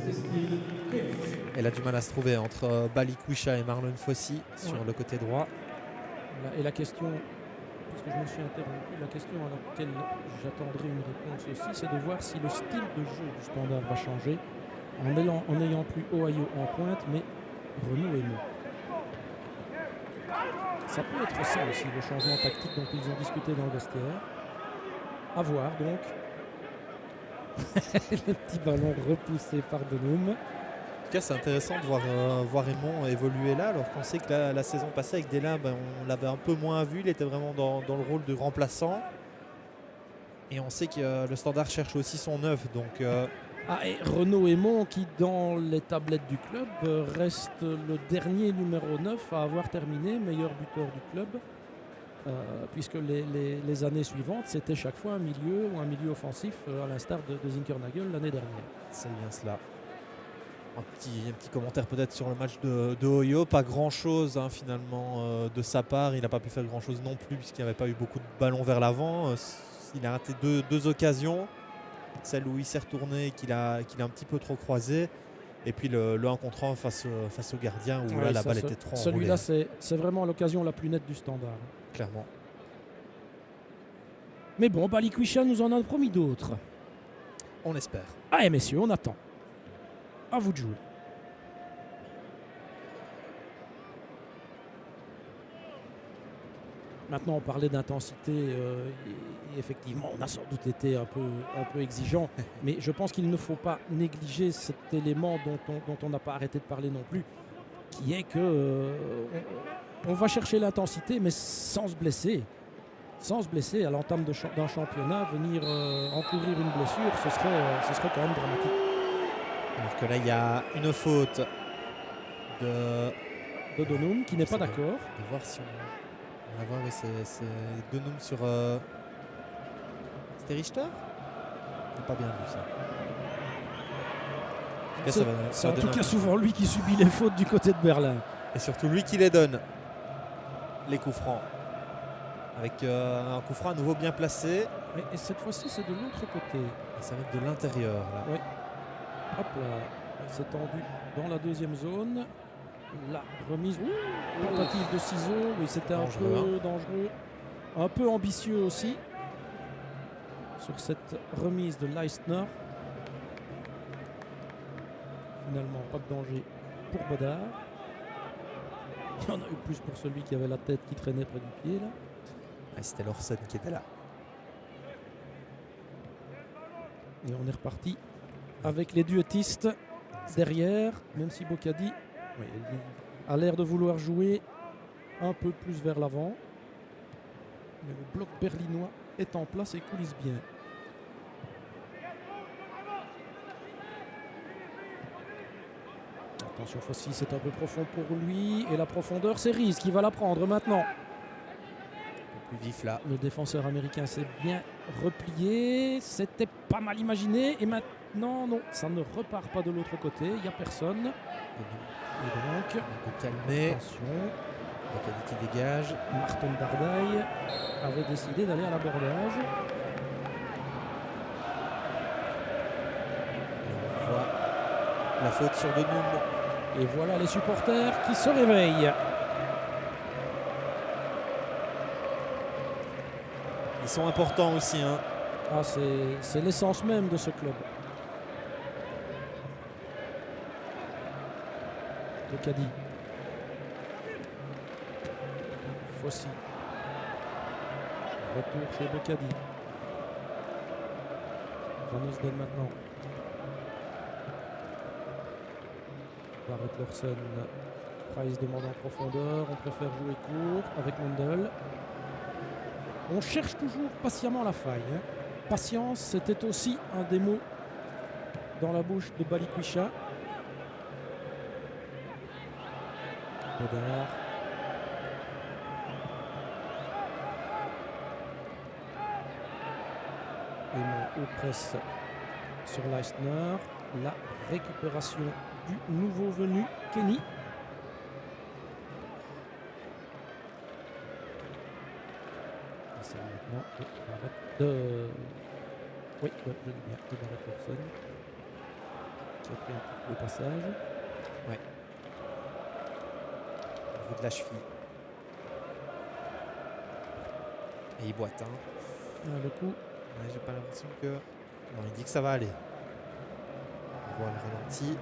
Cécile. Elle a du mal à se trouver entre Balikwisha et Marlon Fossey sur le côté droit. Et la question, puisque je me suis interrompu, la question à laquelle j'attendrai une réponse aussi, c'est de voir si le style de jeu du Standard va changer en n'ayant plus Ohio en pointe, mais Renaud et Mo. Ça peut être ça aussi, le changement tactique dont ils ont discuté dans le vestiaire. À voir donc. Le petit ballon repoussé par Denum. En tout cas, c'est intéressant de voir Raymond évoluer là, alors qu'on sait que la saison passée avec Delin, on l'avait un peu moins vu. Il était vraiment dans le rôle de remplaçant. Et on sait que le Standard cherche aussi son neuf. Donc, et Renaud Aymon qui, dans les tablettes du club, reste le dernier numéro 9 à avoir terminé meilleur buteur du club. Puisque les années suivantes, c'était chaque fois un milieu ou un milieu offensif, à l'instar de Zinkernagel l'année dernière. c'est bien cela. Un petit commentaire peut-être sur le match de Ohio. Pas grand-chose finalement de sa part. Il n'a pas pu faire grand-chose non plus puisqu'il n'y avait pas eu beaucoup de ballons vers l'avant. Il a raté deux occasions. Celle où il s'est retourné et qu'il a un petit peu trop croisé. Et puis le 1 contre 1 face au gardien où là la balle était trop enroulée. Celui-là, c'est vraiment l'occasion la plus nette du Standard. Clairement. Mais bon, Balikwisha nous en a promis d'autres. On espère. Allez messieurs, on attend. À vous de jouer. Maintenant, on parlait d'intensité et effectivement, on a sans doute été un peu exigeant, mais je pense qu'il ne faut pas négliger cet élément dont on n'a pas arrêté de parler non plus, qui est que on va chercher l'intensité, mais sans se blesser. Sans se blesser à l'entame d'un championnat, venir encourir une blessure, ce serait quand même dramatique. Alors que là, il y a une faute de Donum qui n'est pas d'accord. De voir si on va voir, oui, c'est Donum sur. C'était Richter? J'ai pas bien vu ça. En tout cas, C'est en tout cas souvent lui qui subit les fautes du côté de Berlin. Et surtout lui qui les donne, les coups francs. Avec un coup franc à nouveau bien placé. Et cette fois-ci, c'est de l'autre côté. Et ça va être de l'intérieur. Là. Oui. Hop là, c'est tendu dans la deuxième zone. La remise, tentative de ciseaux, oui, c'était un peu dangereux, un peu ambitieux aussi sur cette remise de Leistner. Finalement, pas de danger pour Bodard. Il y en a eu plus pour celui qui avait la tête qui traînait près du pied là. Ah, c'était Lawson qui était là. Et on est reparti avec les duettistes derrière, même si Bocadi a l'air de vouloir jouer un peu plus vers l'avant. Mais le bloc berlinois est en place et coulisse bien. Attention, Fossi, c'est un peu profond pour lui. Et la profondeur, c'est Rees qui va la prendre maintenant. Plus vif là. Le défenseur américain s'est bien replié. C'était pas mal imaginé. Et maintenant, non, ça ne repart pas de l'autre côté. Il n'y a personne. Et donc, on peut calmer. Attention. Bocadi qui dégage. Martin Bardaille avait décidé d'aller à l'abordage. Et on voit la faute sur Donum. Et voilà les supporters qui se réveillent. Ils sont importants aussi. Hein. Ah, c'est l'essence même de ce club. Bocadi. Fossi. Retour chez Bocadi. Van Osden maintenant. Barrett Lorsen. Price demande en profondeur. On préfère jouer court avec Mendel. On cherche toujours patiemment la faille. Hein. Patience, c'était aussi un des mots dans la bouche de Balikwisha. Bodard. Et mon haut presse sur Leistner. La récupération du nouveau venu, Kenny. C'est maintenant oui, je dis bien, de Barrett Lorsen. Qui a pris un petit peu le passage. Ouais. Au niveau de la cheville. Et il boite. Hein. Le coup. Ouais, j'ai pas l'impression que. Non, il dit que ça va aller. On voit le ralenti.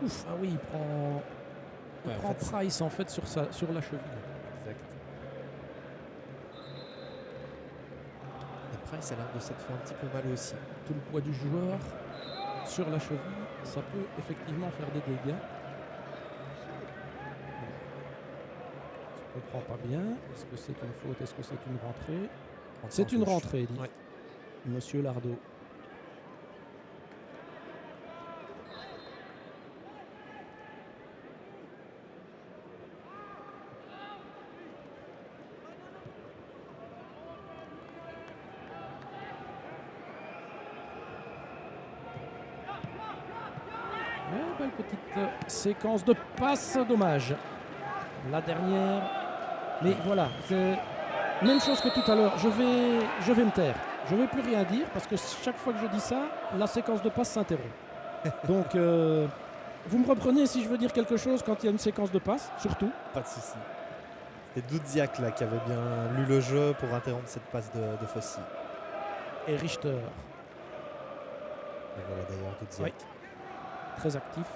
Ouf, ah oui, il prend Price en fait sur la cheville. Exact. Et Price a l'air de s'être fait un petit peu mal aussi. Tout le poids du joueur sur la cheville, ça peut effectivement faire des dégâts. Je ne comprends pas bien. Est-ce que c'est une faute? Est-ce que c'est une rentrée? C'est une rentrée, dit Monsieur Lardo. Belle petite séquence de passes, dommage. La dernière. Mais voilà, c'est même chose que tout à l'heure. Je vais me taire. Je ne vais plus rien dire parce que chaque fois que je dis ça, la séquence de passes s'interrompt. Donc, vous me reprenez si je veux dire quelque chose quand il y a une séquence de passes, surtout. Pas de souci. C'était Doudziak là qui avait bien lu le jeu pour interrompre cette passe de Fossi. Et Richter. Et voilà d'ailleurs Doudziak. Oui. Très actif,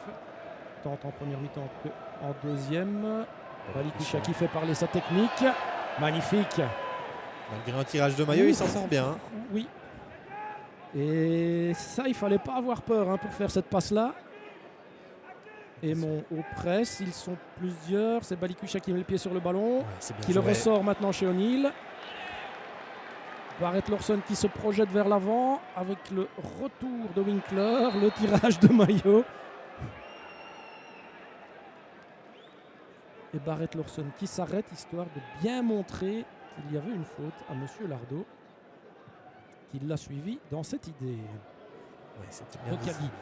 tant en première mi-temps qu'en deuxième. Balikwisha qui fait parler sa technique. Magnifique. Malgré un tirage de maillot, il s'en sort bien. Oui. Et ça, il fallait pas avoir peur hein, pour faire cette passe-là. Et au press, ils sont plusieurs. C'est Balikwisha qui met le pied sur le ballon, Ouais, c'est bien qui le joué. ressort maintenant chez O'Neill. Barrett Lawson qui se projette vers l'avant avec le retour de Winkler, le tirage de maillot. Et Barrett Lawson qui s'arrête histoire de bien montrer qu'il y avait une faute à Monsieur Lardo, qui l'a suivi dans cette idée. Ouais, c'était bien Donc il y a visible.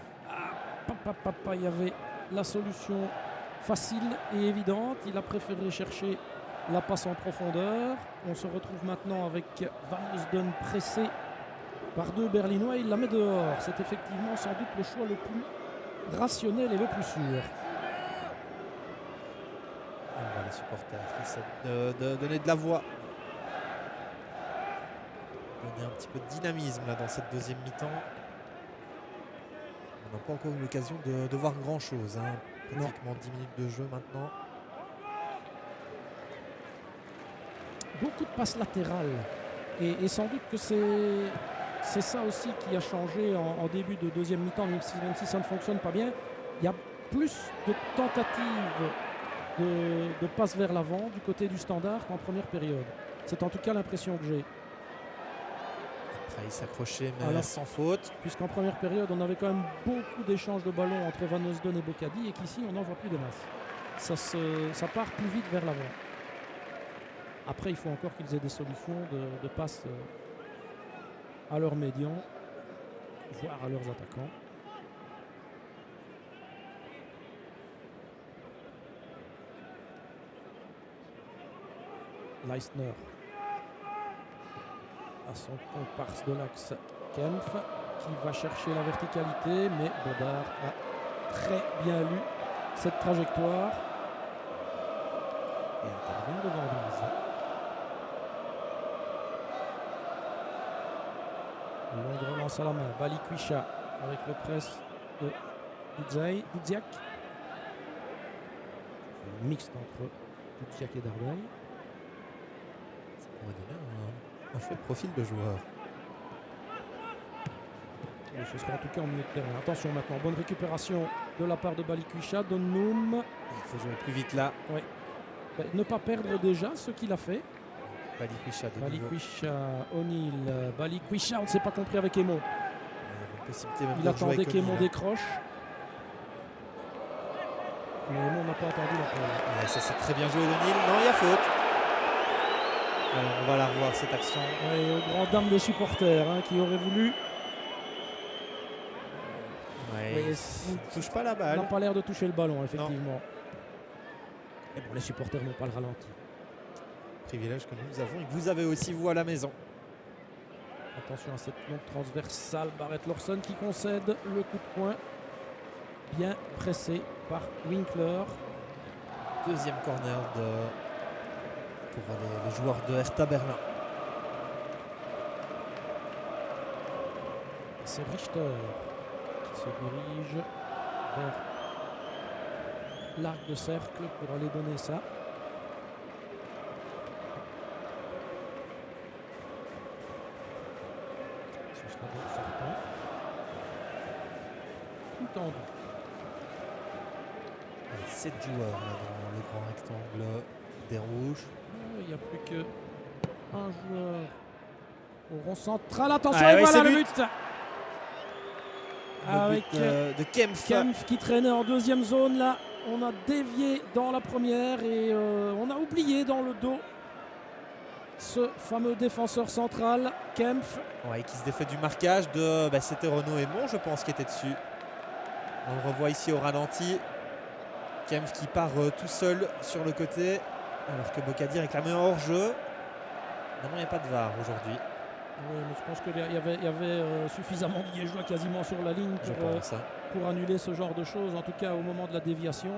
dit, il y avait la solution facile et évidente. Il a préféré chercher la passe en profondeur. On se retrouve maintenant avec Van Heusden pressé par deux Berlinois. Il la met dehors. C'est effectivement sans doute le choix le plus rationnel et le plus sûr. Et on voit les supporters qui essaient de donner de la voix. Donner un petit peu de dynamisme là, dans cette deuxième mi-temps. On n'a pas encore eu l'occasion de voir grand-chose. Hein. Pratiquement 10 minutes de jeu maintenant. Beaucoup de passes latérales. Et sans doute que c'est ça aussi qui a changé en début de deuxième mi-temps, même si ça ne fonctionne pas bien. Il y a plus de tentatives de passes vers l'avant du côté du Standard qu'en première période. C'est en tout cas l'impression que j'ai. Après, il s'accrochait, mais Alors, sans faute. Puisqu'en première période, on avait quand même beaucoup d'échanges de ballons entre Van Heusden et Bocadi et qu'ici, on n'en voit plus de masse. Ça part plus vite vers l'avant. Après, il faut encore qu'ils aient des solutions de passe à leurs médians, voire à leurs attaquants. Leistner à son comparse de l'axe Kempf qui va chercher la verticalité, mais Bodard a très bien lu cette trajectoire et intervient devant Brise. Longue relance à la main, Balikwisha avec le press de Dudziak. Mixte entre Dudziak et Dardeil. Ça pourrait donner un chouette profil de joueur. Ce sera en tout cas en milieu de terrain. Attention maintenant, bonne récupération de la part de Balikwisha. Donnum. Il faut jouer plus vite là. Ne pas perdre déjà ce qu'il a fait. Balikwisha de nouveau. Balikwisha, O'Neill, Balikwisha, on ne s'est pas compris avec Emo. Il y avait une possibilité même Il de jouer attendait avec qu'Emo O'Neill. décroche. Mais Emo n'a pas attendu la pause. Ouais, ça c'est très bien joué d'O'Neill. Non, il y a faute. Alors, on va la revoir cette action. Ouais, aux grandes dames des supporters qui auraient voulu. Ouais, Mais il ne touche pas la Il balle. n'a pas l'air de toucher le ballon, effectivement. Et bon, les supporters n'ont pas le ralenti. Privilège que nous avons et que vous avez aussi vous à la maison. Attention à cette longue transversale. Barrett Lawson qui concède le coup de poing. Bien pressé par Winkler. Deuxième corner pour les joueurs de Hertha Berlin. C'est Richter qui se dirige vers l'arc de cercle pour aller donner ça. Ce sera donc certain. Tout tendu. 7 joueurs là, dans le grand rectangle des rouges. Il n'y a plus que un joueur au rond central. Attention, Ah et oui, voilà c'est le but. but. Avec Le but de Kempf. Kempf qui traînait en deuxième zone. Là, on a dévié dans la première et on a oublié dans le dos ce fameux défenseur central, Kempf. Ouais, qui se défait du marquage de. C'était Renaud Aymon, je pense, qui était dessus. On le revoit ici au ralenti. Kempf qui part tout seul sur le côté, alors que Bocadi réclamait un hors-jeu. Non, il n'y a pas de VAR aujourd'hui. Oui, mais je pense qu'il y avait suffisamment de Liégeois quasiment sur la ligne Je pense. pour annuler ce genre de choses, en tout cas au moment de la déviation.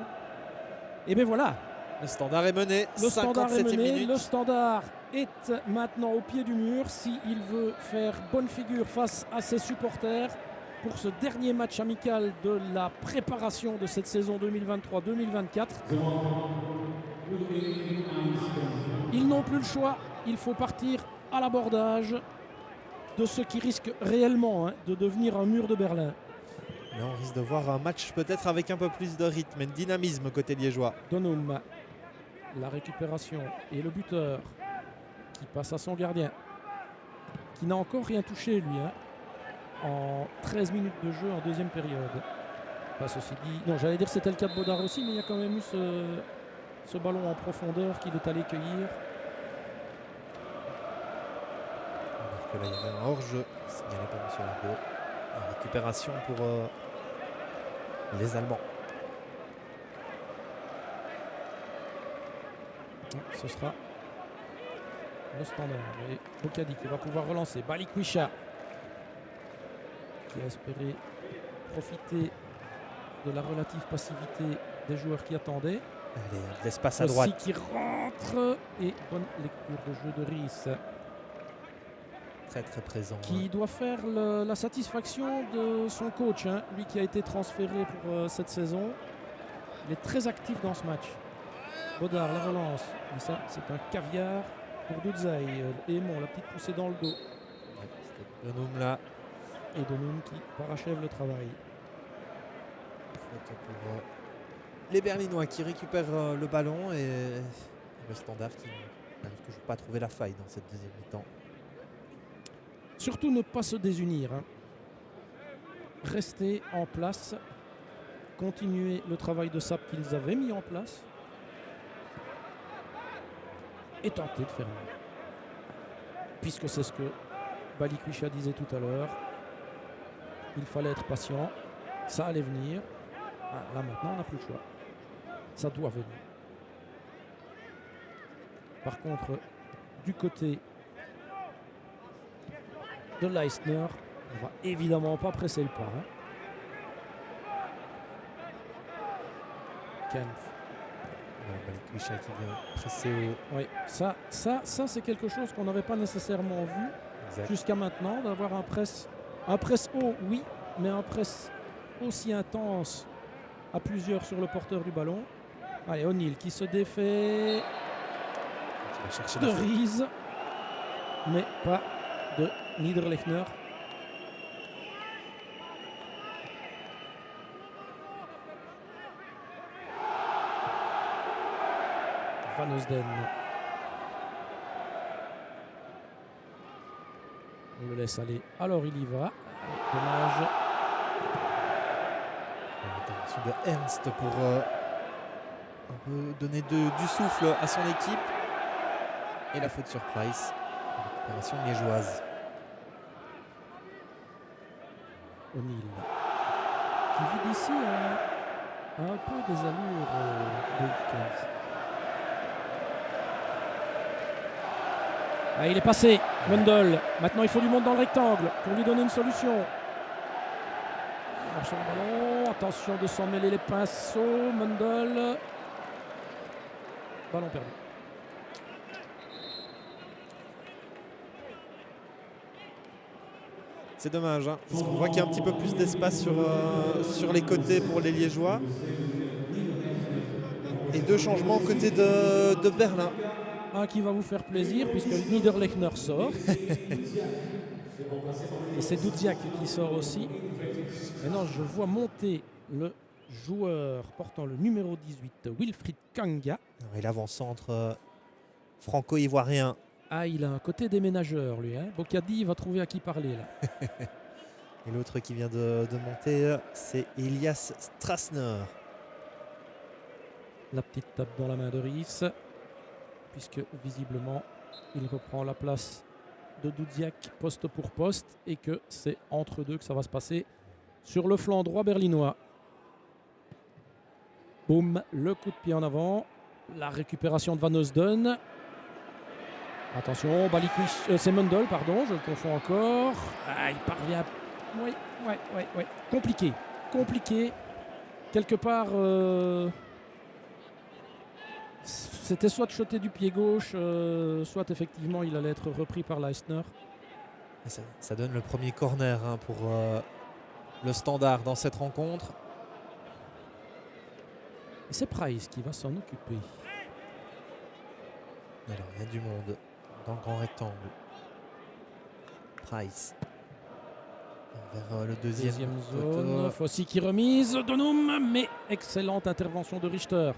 Et bien voilà, Le Standard est mené. le Standard est 57e mené, minute. le Standard est maintenant au pied du mur s'il veut faire bonne figure face à ses supporters pour ce dernier match amical de la préparation de cette saison 2023-2024. So, Will 1 Kempf. Ils n'ont plus le choix. Il faut partir à l'abordage de ce qui risque réellement de devenir un mur de Berlin. Là, on risque de voir un match peut-être avec un peu plus de rythme et de dynamisme côté liégeois. Donum, la récupération et le buteur qui passe à son gardien, qui n'a encore rien touché lui en 13 minutes de jeu en deuxième période. Enfin, ceci dit, non, j'allais dire que c'était le cas de Baudard aussi, mais il y a quand même eu ce ballon en profondeur qu'il est allé cueillir. Alors que là, il y avait un hors-jeu signalé par M. Largo. La récupération pour les Allemands. Ce sera le standard. Et Bokadi qui va pouvoir relancer. Balikwisha qui a espéré profiter de la relative passivité des joueurs qui attendaient. Allez, de l'espace à droite. Aussi qui rentre. Et bonne lecture de jeu de Ries. Très très présent. Qui doit faire la satisfaction de son coach, lui qui a été transféré pour cette saison. Il est très actif dans ce match. Baudard, la relance. Mais ça, c'est un caviar pour Doudzai. Aimon, la petite poussée dans le dos. C'était Donum là. Et Donum qui parachève le travail. Faute pour les Berlinois qui récupèrent le ballon et le Standard qui n'arrive toujours pas à trouver la faille dans cette deuxième mi-temps. Surtout ne pas se désunir. Rester en place. Continuer le travail de sap qu'ils avaient mis en place. Et tenter de faire mieux. Puisque c'est ce que Balikwisha disait tout à l'heure. Il fallait être patient. Ça allait venir. Ah, là maintenant on n'a plus le choix. Ça doit venir. Par contre, du côté de Leistner, on va évidemment pas presser le pas. Kempf. Balikwisha qui vient presser au... Oui, ça c'est quelque chose qu'on n'avait pas nécessairement vu jusqu'à maintenant, d'avoir un press haut, oui, mais un press aussi intense à plusieurs sur le porteur du ballon. Allez, O'Neill qui se défait de Ries, mais pas de Niederlechner. Van Heusden. On le laisse aller. Alors il y va. Dommage. L'intervention de Ernst pour un peu donner du souffle à son équipe. Et la faute sur Price. Récupération liégeoise. O'Neill. Qui vit d'ici a un peu des allures de week-end. Ah, il est passé, Mundel. Maintenant, il faut lui monter dans le rectangle pour lui donner une solution. Marche sur le ballon. Attention de s'en mêler les pinceaux. Mundel. Ballon perdu. C'est dommage, parce qu'on voit qu'il y a un petit peu plus d'espace sur les côtés pour les Liégeois. Et deux changements côté de Berlin. Un qui va vous faire plaisir puisque Niederlechner sort. Et c'est Dudziak qui sort aussi. Maintenant, je vois monter le joueur portant le numéro 18, Wilfried Kanga. Et l'avant-centre franco-ivoirien. Ah, il a un côté déménageur, lui. Bokadi va trouver à qui parler, là. Et l'autre qui vient de monter, c'est Elias Strasner. La petite tape dans la main de Ries. Puisque, visiblement, il reprend la place de Dudziak poste pour poste. Et que c'est entre deux que ça va se passer sur le flanc droit berlinois. Boum, le coup de pied en avant. La récupération de Van Heusden. Attention, Balikwisha, c'est Mundel, pardon, je le confonds encore. Ah, il parvient. Oui. Compliqué. Quelque part, c'était soit de shotter du pied gauche, soit effectivement il allait être repris par Leistner. Ça donne le premier corner pour le Standard dans cette rencontre. Et c'est Price qui va s'en occuper. Alors, il y a du monde dans le grand rectangle. Price. Vers le deuxième zone. poteau. Fossi qui remise. Donum, mais excellente intervention de Richter.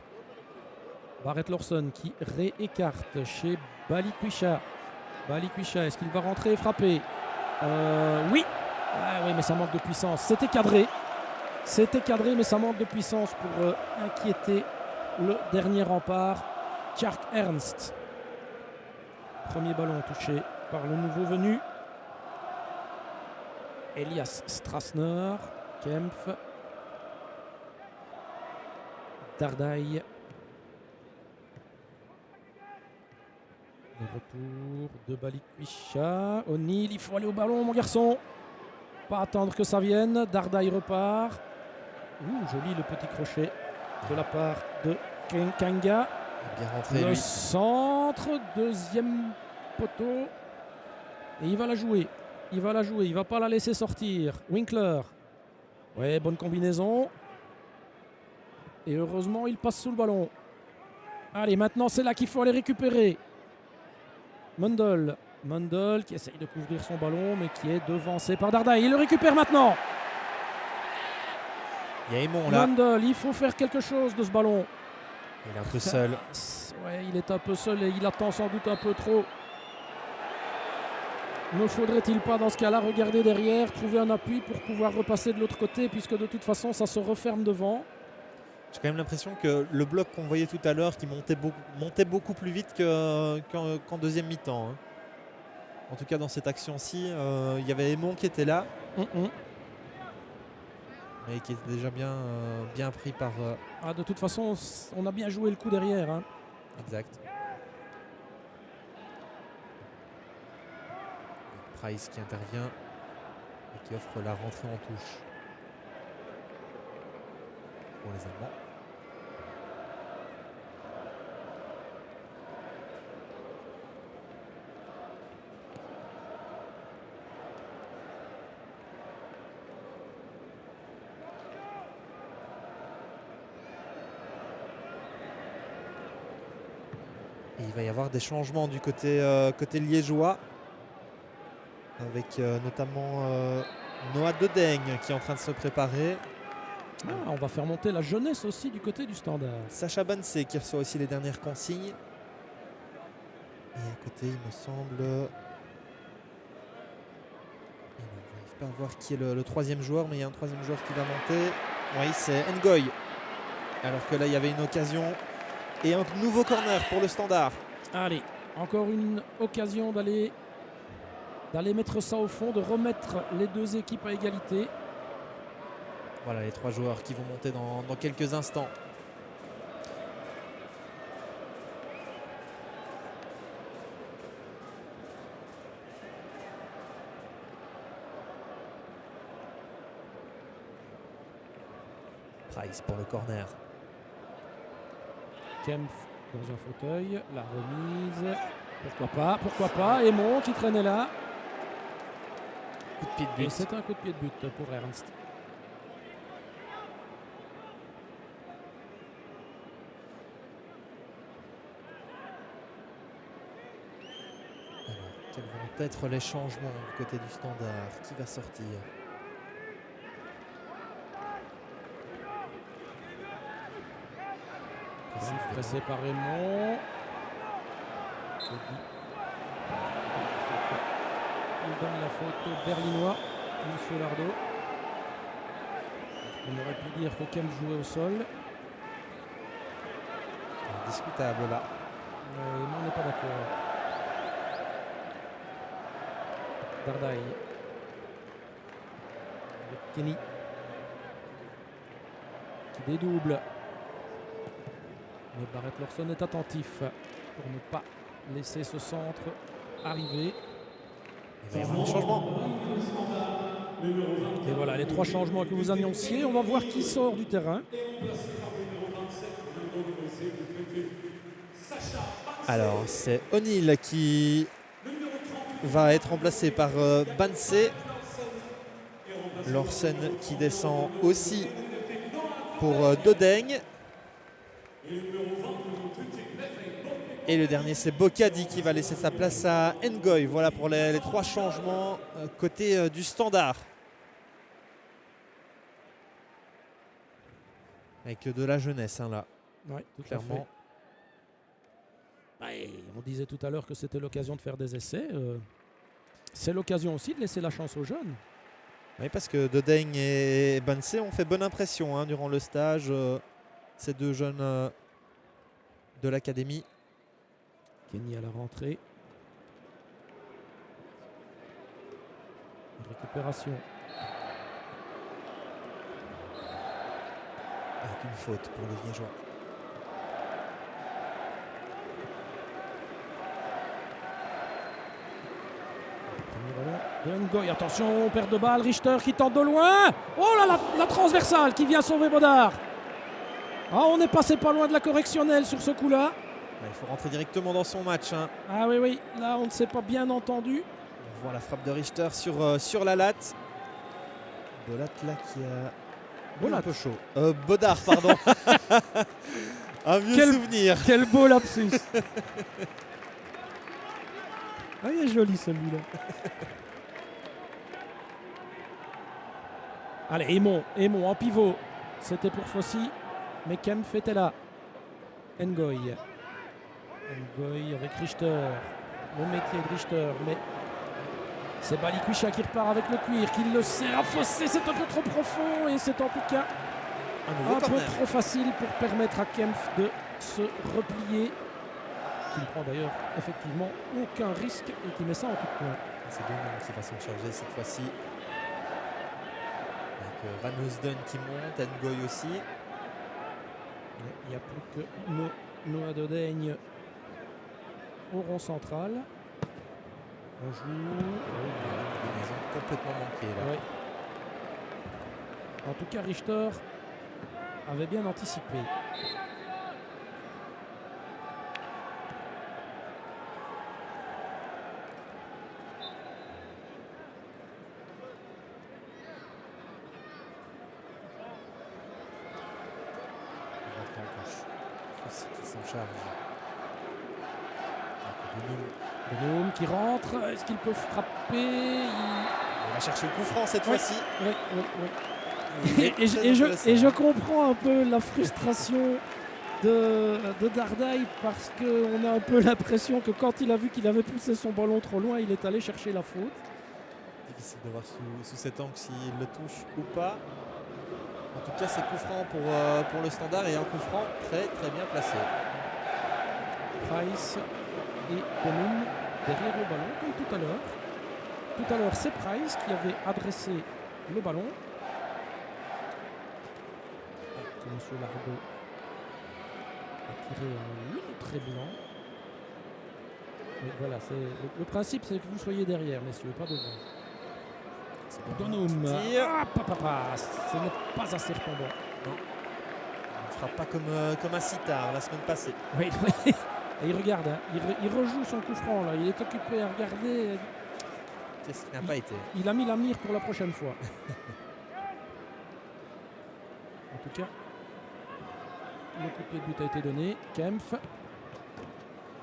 Barrett Lawson qui réécarte chez Balikwisha. Balikwisha, est-ce qu'il va rentrer et frapper? Oui. Ah, oui, mais ça manque de puissance. C'était cadré. C'était cadré, mais ça manque de puissance pour inquiéter le dernier rempart, Tjark Ernst. Premier ballon touché par le nouveau venu. Elias Strasner, Kempf, Dardaï. Le retour de Balikwisha. O'Neill, il faut aller au ballon, mon garçon. Pas attendre que ça vienne. Dardaï repart. Joli le petit crochet de la part de Kanga. Bien rentré, le lui. Centre, deuxième poteau. Et il va la jouer. Il va la jouer. Il va pas la laisser sortir. Winkler. Ouais, bonne combinaison. Et heureusement, il passe sous le ballon. Allez, maintenant, c'est là qu'il faut aller récupérer. Mundell. Mundell qui essaye de couvrir son ballon, mais qui est devancé par Dardaï. Il le récupère maintenant. Il y a Aymon là. Mundell, il faut faire quelque chose de ce ballon. Il est un peu seul. Ouais, il est un peu seul et il attend sans doute un peu trop. Ne faudrait-il pas dans ce cas-là regarder derrière, trouver un appui pour pouvoir repasser de l'autre côté, puisque de toute façon ça se referme devant. J'ai quand même l'impression que le bloc qu'on voyait tout à l'heure qui montait beaucoup plus vite qu'en deuxième mi-temps. Hein. En tout cas dans cette action-ci, il y avait Aymon qui était là. Mais qui était déjà bien pris par... Ah, de toute façon, on a bien joué le coup derrière. Hein. Exact. Price qui intervient et qui offre la rentrée en touche pour les Allemands. Et il va y avoir des changements du côté liégeois. Avec notamment Noah Dedeng qui est en train de se préparer. On va faire monter la jeunesse aussi du côté du Standard. Sacha Bansé qui reçoit aussi les dernières consignes. Et à côté, il me semble... Je n'arrive pas à voir qui est le troisième joueur, mais il y a un troisième joueur qui va monter. Oui, c'est Ngoy. Alors que là, il y avait une occasion. Et un nouveau corner pour le Standard. Allez, encore une occasion d'aller mettre ça au fond, de remettre les deux équipes à égalité. Voilà les trois joueurs qui vont monter dans quelques instants. Price pour le corner. Kempf dans un fauteuil, la remise. Pourquoi pas. Aymon qui traînait là. Coup de pied de Et but. c'est un coup de pied de but pour Ernst. Alors, quels vont être les changements du côté du Standard? Qui va sortir? Pressé par Aymon. Il donne la faute au Berlinois, M. Lardo. On aurait pu dire que Kempf jouait au sol. Discutable là. Mais on n'est pas d'accord. Dardaï. Avec Kenny. Qui dédouble. Mais Barrett Lawson est attentif pour ne pas laisser ce centre arriver. Il va y avoir un changement. Et voilà les trois changements que vous annonciez. On va voir qui sort du terrain. Alors c'est O'Neill qui va être remplacé par Bansé. Lawson qui descend aussi pour Dedeng. Et le dernier, c'est Bokadi qui va laisser sa place à Ngoy. Voilà pour les 3 changements côté du Standard. Avec de la jeunesse hein, là, Oui, tout clairement. à fait. Ouais, on disait tout à l'heure que c'était l'occasion de faire des essais. C'est l'occasion aussi de laisser la chance aux jeunes. Oui, parce que Dodeng et Bansé ont fait bonne impression hein, durant le stage. Ces 2 jeunes de l'académie. Kenny à la rentrée. Récupération. Avec une faute pour les Liégeois. Premier ballon de Ngoy. Attention, perte de balle. Richter qui tente de loin. Oh là, la transversale qui vient sauver Bodard. Ah, on est passé pas loin de la correctionnelle sur ce coup-là. Il faut rentrer directement dans son match. Hein. Ah oui, oui. Là, on ne s'est pas bien entendu. On voit la frappe de Richter sur la latte. Bolat là qui a un peu chaud. Bodard, pardon. Un vieux souvenir. Quel beau lapsus. Ah, il est joli celui-là. Allez, Aymon en pivot. C'était pour Fossi. Mais Kempf était là. Ngoy avec Richter. Le métier de Richter. Mais c'est Balikwisha qui repart avec le cuir. Qui le sert à Fossé. C'est un peu trop profond. Et c'est en tout cas un peu trop facile pour permettre à Kempf de se replier. Qui ne prend d'ailleurs effectivement aucun risque et qui met ça en coup de poing. C'est Donon qui va s'en charger cette fois-ci. Avec Van Hoosden qui monte, Ngoy aussi. Il n'y a plus que Noah Dodeng au rond central. On joue. Ils ont complètement manqué là. Ouais. En tout cas, Richter avait bien anticipé. Qui s'en charge. Benoum qui rentre. Est-ce qu'il peut frapper? Il va chercher le coup franc cette fois-ci. Oui. Et je comprends un peu la frustration de Dardaï parce qu'on a un peu l'impression que quand il a vu qu'il avait poussé son ballon trop loin, il est allé chercher la faute. Difficile de voir sous cet angle s'il le touche ou pas. En tout cas, c'est coup franc pour le Standard et un coup franc très très bien placé. Price et Benoum derrière le ballon comme tout à l'heure. Tout à l'heure, c'est Price qui avait adressé le ballon. Monsieur Largo a tiré un long trait blanc. Mais voilà, le principe, c'est que vous soyez derrière, messieurs, pas devant. Benoum. Ce n'est pas assez répondant. Non. On ne fera pas comme un sitar la semaine passée. Oui. Et il regarde, hein. Il rejoue son coup franc là. Il est occupé à regarder. Qu'est-ce qui n'a pas été? Il a mis la mire pour la prochaine fois. En tout cas, le coup de pied de but a été donné. Kempf.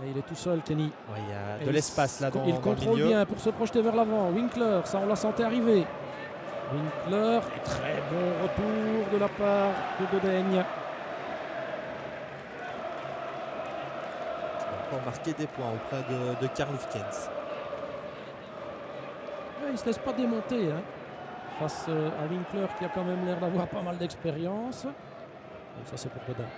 Et il est tout seul, Kenny. Ouais, il y a de l'espace là dans le milieu. Il contrôle bien pour se projeter vers l'avant. Winkler, ça on l'a senti arriver. Winkler, et très bon retour de la part de Dodeng. Il va encore marquer des points auprès de Karl Hufkens. Ouais, il ne se laisse pas démonter hein, face à Winkler qui a quand même l'air d'avoir pas mal d'expérience. Donc ça c'est pour Dodeng.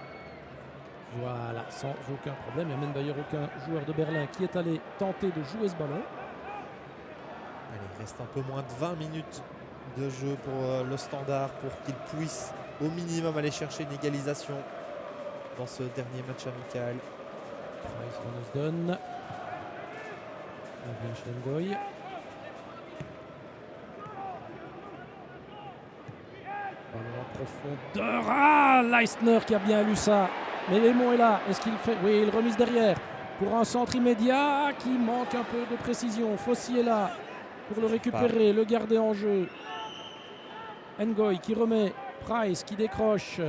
Voilà, sans aucun problème. Il n'y a même d'ailleurs aucun joueur de Berlin qui est allé tenter de jouer ce ballon. Allez, il reste un peu moins de 20 minutes de jeu pour le Standard pour qu'il puisse au minimum aller chercher une égalisation dans ce dernier match amical. Price Van Hoosden. On vient chez Ngoy. Ballon en profondeur. Ah, Leistner qui a bien lu ça. Mais Aymon est là. Est-ce qu'il fait? Oui, il remise derrière. Pour un centre immédiat qui manque un peu de précision. Fossi est là pour le récupérer, le garder en jeu. Ngoy qui remet. Price qui décroche.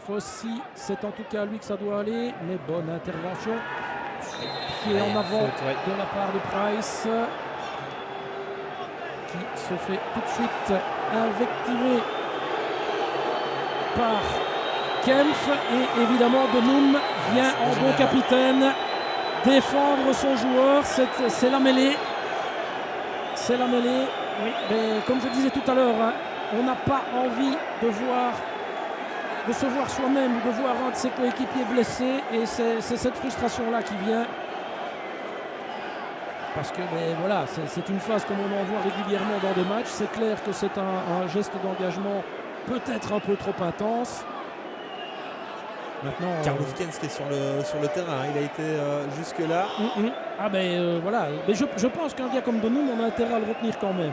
Fossi, c'est en tout cas à lui que ça doit aller. Mais bonne intervention pied en avant faute, ouais. de la part de Price, qui se fait tout de suite invectiver par Kempf, et évidemment Donum vient en bon capitaine défendre son joueur. C'est la mêlée. C'est la mêlée. Oui, mais comme je disais tout à l'heure, hein, on n'a pas envie de se voir soi-même ou de voir un de ses coéquipiers blessé, et c'est cette frustration-là qui vient. Parce que voilà, c'est une phase comme on en voit régulièrement dans des matchs. C'est clair que c'est un geste d'engagement peut-être un peu trop intense. Maintenant, Karl Hoefkens qui est sur le terrain, il a été jusque-là. Ah voilà, mais je pense qu'un gars comme Donum, on a intérêt à le retenir quand même.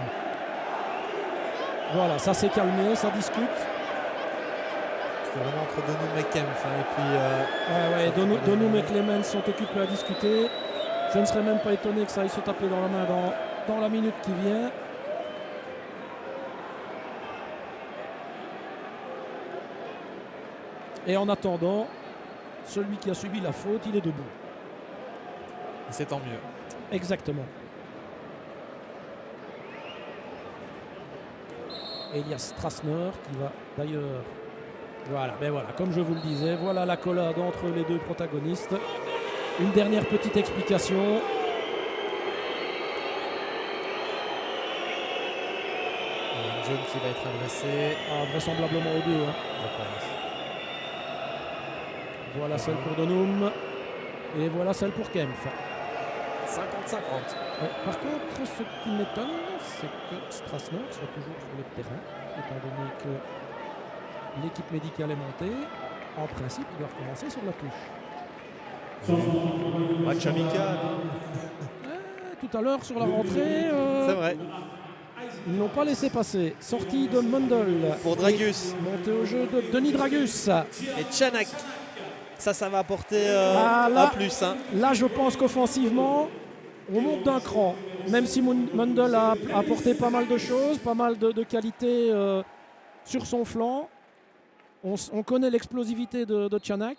Voilà, ça s'est calmé, ça discute. C'était vraiment entre Donum et Kempf. Et puis, Donum et Clemens sont occupés à discuter. Je ne serais même pas étonné que ça aille se taper dans la main dans la minute qui vient. Et en attendant, celui qui a subi la faute, il est debout. c'est tant mieux. Exactement. Elias Strasner qui va d'ailleurs... Voilà, comme je vous le disais, voilà l'accolade entre les deux protagonistes. Une dernière petite explication. Une jaune qui va être adressée. Vraisemblablement aux deux. Hein. Je pense. Voilà celle pour Donum. Et voilà celle pour Kempf. 50-50. Par contre, ce qui m'étonne, c'est que Strasner soit toujours sur le terrain, étant donné que l'équipe médicale est montée. En principe, il doit recommencer sur la touche. Match amical. Tout à l'heure, sur la rentrée, C'est vrai. ils n'ont pas laissé passer. Sortie de Mundel. Pour Dragus. Montée au jeu de Denis Dragus. Et Tchanak. Ça va apporter là, un plus. Hein. Là, je pense qu'offensivement, on monte d'un cran. Même si Mundel a apporté pas mal de choses, pas mal de qualités sur son flanc. On connaît l'explosivité de Tchanak.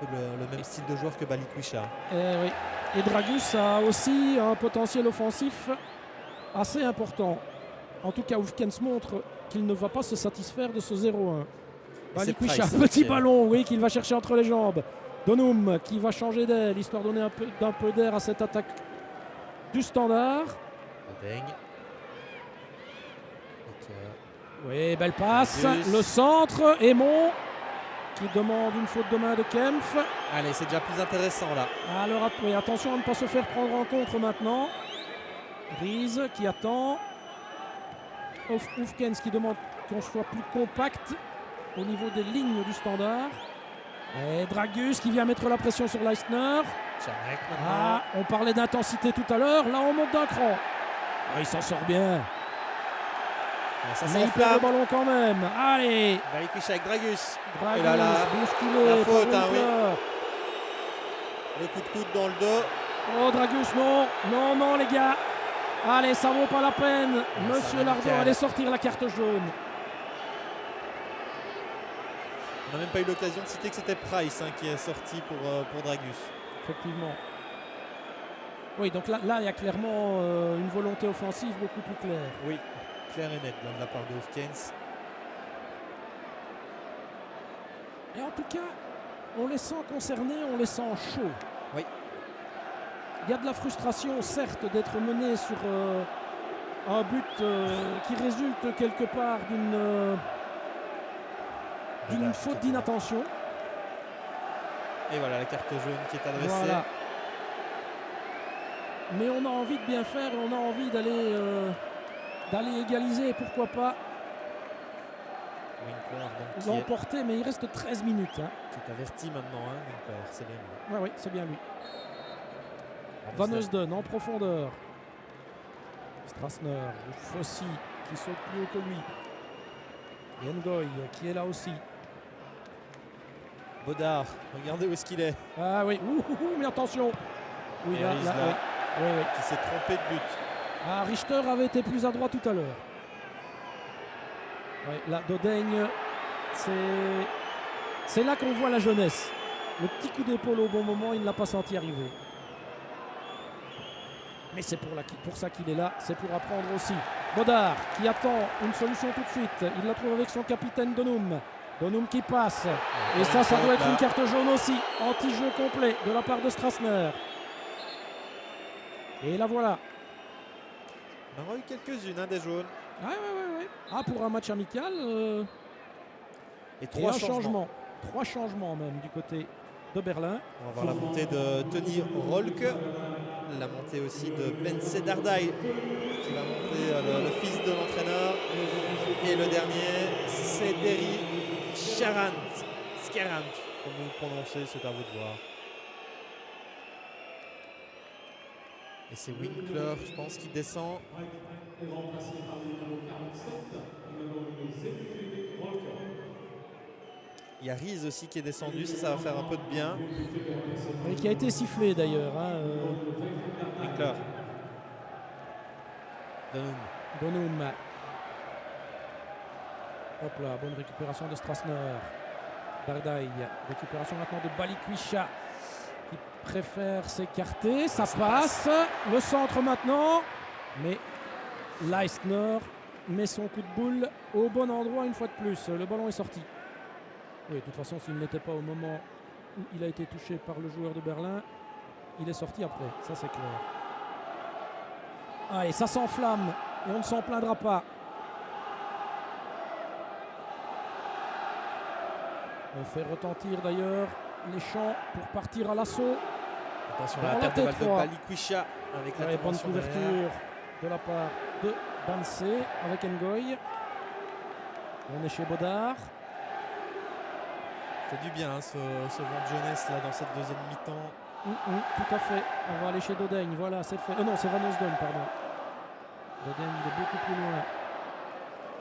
Un peu le même style de joueur que Balikwisha. Oui. Et Dragus a aussi un potentiel offensif assez important. En tout cas, Hoefkens montre qu'il ne va pas se satisfaire de ce 0-1. Balikwisha, petit ballon, oui, qu'il va chercher entre les jambes. Donum qui va changer d'aile, histoire de donner d'un peu d'air à cette attaque du Standard. Oui, belle passe. Le centre, Aymon qui demande une faute de main de Kempf. Allez, c'est déjà plus intéressant là. Alors attention à ne pas se faire prendre en contre maintenant. Ries qui attend. Hoefkens qui demande qu'on soit plus compact au niveau des lignes du Standard. Et Dragus qui vient mettre la pression sur Leistner. On parlait d'intensité tout à l'heure. Là, on monte d'un cran. Il s'en sort bien. Mais il perd le ballon quand même. Allez. Balikwisha avec Dragus. Dragus, bousculé. La faute, oui. Le coup de coude dans le dos. Oh, Dragus, non. Non, les gars. Allez, ça vaut pas la peine. Monsieur Lardon allait sortir la carte jaune. On n'a même pas eu l'occasion de citer que c'était Price qui est sorti pour Dragus. Effectivement. Oui, donc là, il y a clairement une volonté offensive beaucoup plus claire. Oui, claire et nette de la part de Hoefkens. Et en tout cas, on les sent concernés, on les sent chauds. Oui. Il y a de la frustration, certes, d'être mené sur un but qui résulte quelque part d'une faute d'inattention. Et voilà la carte jaune qui est adressée. Voilà. Mais on a envie de bien faire, on a envie d'aller égaliser, pourquoi pas l'emporter, mais il reste 13 minutes. Hein. Qui est averti maintenant, Winkler, c'est bien lui. Oui, c'est bien lui. Van Heusden en profondeur. Strasner, Fossi qui saute plus haut que lui. Ngoy qui est là aussi. Bodard, regardez où est-ce qu'il est. Ah oui, mais attention. Oui, là. Oui. Qui s'est trompé de but. Ah, Richter avait été plus adroit tout à l'heure. Oui, là, Dodaigne, c'est là qu'on voit la jeunesse. le petit coup d'épaule au bon moment, il ne l'a pas senti arriver. Mais c'est pour ça qu'il est là, c'est pour apprendre aussi. Bodard qui attend une solution tout de suite. Il la trouve avec son capitaine Donum. Donum qui passe. Et ça doit être une carte jaune aussi. Anti-jeu complet de la part de Strasner. Et la voilà. On en aura eu quelques-unes des jaunes. Ouais. Ah, pour un match amical. Et Et 3 un changements. changement. 3 changements même du côté de Berlin. On va voir la montée de Tony Rolke. La montée aussi de Bence Dardai qui va monter le fils de l'entraîneur. Et le dernier, c'est Derry Scarant, comme vous le prononcez, c'est à vous de voir. Et c'est Winkler, je pense, qui descend. Est remplacé par le numéro 47, numéro Zebuk Rolke. Il y a Riz aussi qui est descendu, ça va faire un peu de bien. Et qui a été sifflé d'ailleurs. Winkler. Donum. Hop là, bonne récupération de Strasner. Bardai, récupération maintenant de Balikwisha qui préfère s'écarter. Ça passe. Le centre maintenant. Mais Leistner met son coup de boule au bon endroit une fois de plus. Le ballon est sorti. Oui, de toute façon, s'il n'était pas au moment où il a été touché par le joueur de Berlin, il est sorti après. Ça, c'est clair. Ah, et ça s'enflamme. Et on ne s'en plaindra pas. On fait retentir d'ailleurs les chants pour partir à l'assaut. Attention Dans à la la perte de balle de tête, Balikwisha avec la Bonne intervention derrière. couverture de la part de Bansé avec Ngoy. On est chez Bodard. Fait du bien ce vent de jeunesse là dans cette deuxième mi-temps. Tout à fait. On va aller chez Dodaigne. Voilà, c'est fait. Non, c'est Van Osdon, pardon. Dodaigne, il est beaucoup plus loin.